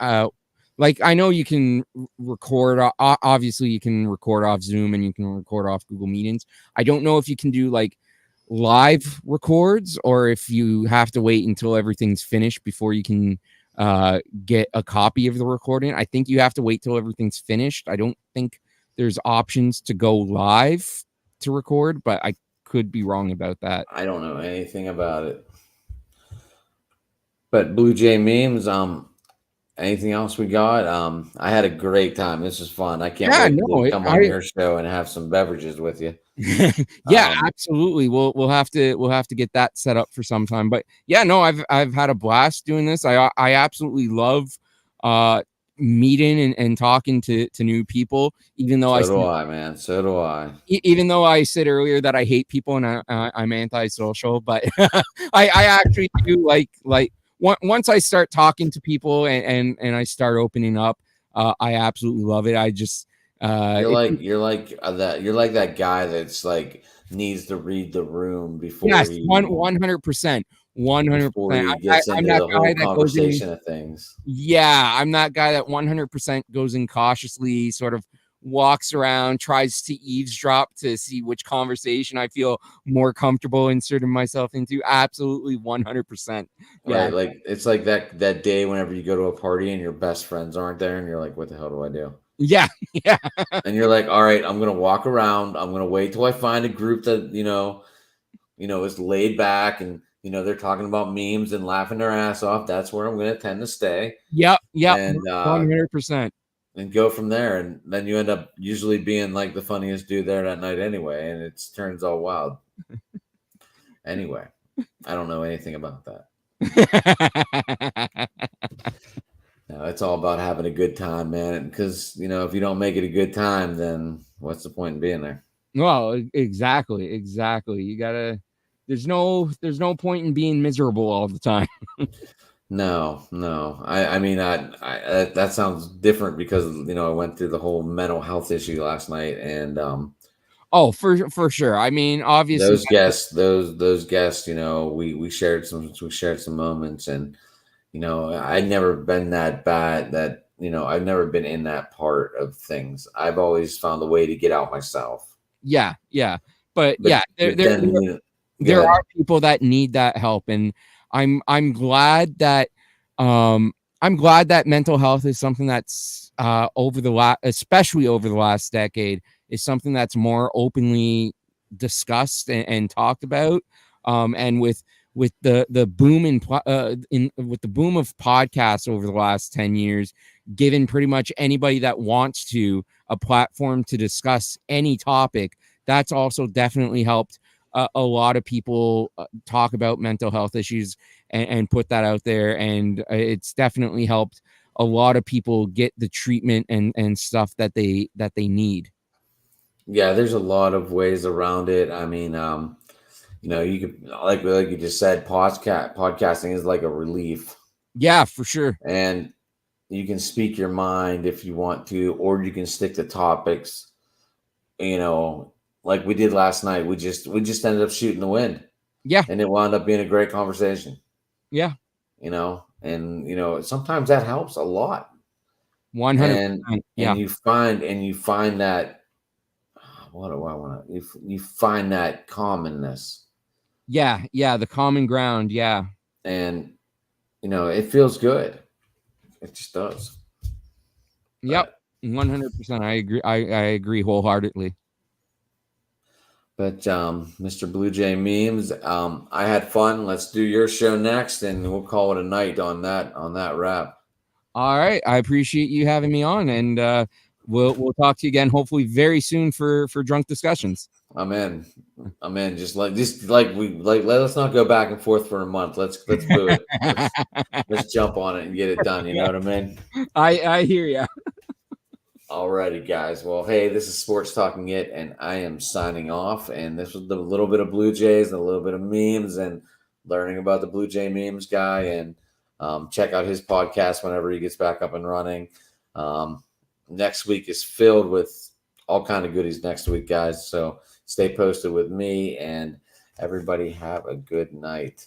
B: like I know you can record. Obviously, you can record off Zoom and you can record off Google Meetings. I don't know if you can do like live records or if you have to wait until everything's finished before you can get a copy of the recording. I think you have to wait till everything's finished. I don't think there's options to go live to record, but I could be wrong about that.
A: I don't know anything about it. But Blue Jay memes, anything else we got? I had a great time. This was fun. I can't wait to come on your show and have some beverages with you.
B: Yeah, absolutely. We'll have to get that set up for some time. But yeah, no, I've had a blast doing this. I absolutely love meeting and talking to new people, even though
A: so do I, man. So do I.
B: Even though I said earlier that I hate people and I'm antisocial, but I actually do like once I start talking to people and I start opening up, I absolutely love it. I just
A: you're like that guy that's like needs to read the room before
B: yes,
A: he
B: 100%. 100%.
A: Gets
B: I'm
A: into
B: that
A: the whole
B: guy that
A: conversation of things.
B: Yeah, I'm that guy that 100% goes in cautiously, sort of walks around, tries to eavesdrop to see which conversation I feel more comfortable inserting myself into. Absolutely 100%. Yeah.
A: Right, like it's like that day whenever you go to a party and your best friends aren't there and you're like, what the hell do I do?
B: Yeah. Yeah.
A: And you're like, all right, I'm gonna walk around. I'm gonna wait till I find a group that is laid back and they're talking about memes and laughing their ass off. That's where I'm gonna tend to stay.
B: Yep.
A: And
B: 100%.
A: And go from there. And then you end up usually being like the funniest dude there that night anyway, and it turns all wild. Anyway, I don't know anything about that. No, it's all about having a good time, man. Because if you don't make it a good time, then what's the point in being there?
B: Well, exactly. You gotta. There's no point in being miserable all the time.
A: No. I mean, that sounds different because I went through the whole mental health issue last night, and
B: oh, for sure. I mean, obviously,
A: those guests, we shared some moments, and I'd never been that bad. That I've never been in that part of things. I've always found a way to get out myself.
B: Yeah, but yeah, there are people that need that help, and I'm glad that mental health is something that's especially over the last decade, is something that's more openly discussed and talked about. And with the boom with the boom of podcasts over the last 10 years, given pretty much anybody that wants to a platform to discuss any topic, that's also definitely helped a lot of people talk about mental health issues and put that out there. And it's definitely helped a lot of people get the treatment and stuff that they need.
A: Yeah, there's a lot of ways around it. I mean, you could, like you just said, podcasting is like a relief.
B: Yeah, for sure.
A: And you can speak your mind if you want to, or you can stick to topics, like we did last night. We just ended up shooting the wind.
B: Yeah.
A: And it wound up being a great conversation.
B: Yeah.
A: And sometimes that helps a lot.
B: 100%.
A: And you find that, what do I want to, you find that commonness.
B: Yeah. The common ground. Yeah.
A: And, it feels good. It just does.
B: Yep. 100%. I agree. I agree wholeheartedly.
A: But Mr. Blue Jay Memes, I had fun. Let's do your show next, and we'll call it a night on that wrap.
B: All right. I appreciate you having me on, and we'll talk to you again, hopefully very soon for drunk discussions.
A: I'm in. Just let us not go back and forth for a month. Let's do it. Let's jump on it and get it done. You know what I mean?
B: I hear you.
A: Alrighty, guys. Well, hey, this is Sports Talking It, and I am signing off. And this was a little bit of Blue Jays and a little bit of memes and learning about the Blue Jay Memes guy. And check out his podcast whenever he gets back up and running. Next week is filled with all kind of goodies next week, guys. So stay posted with me, and everybody have a good night.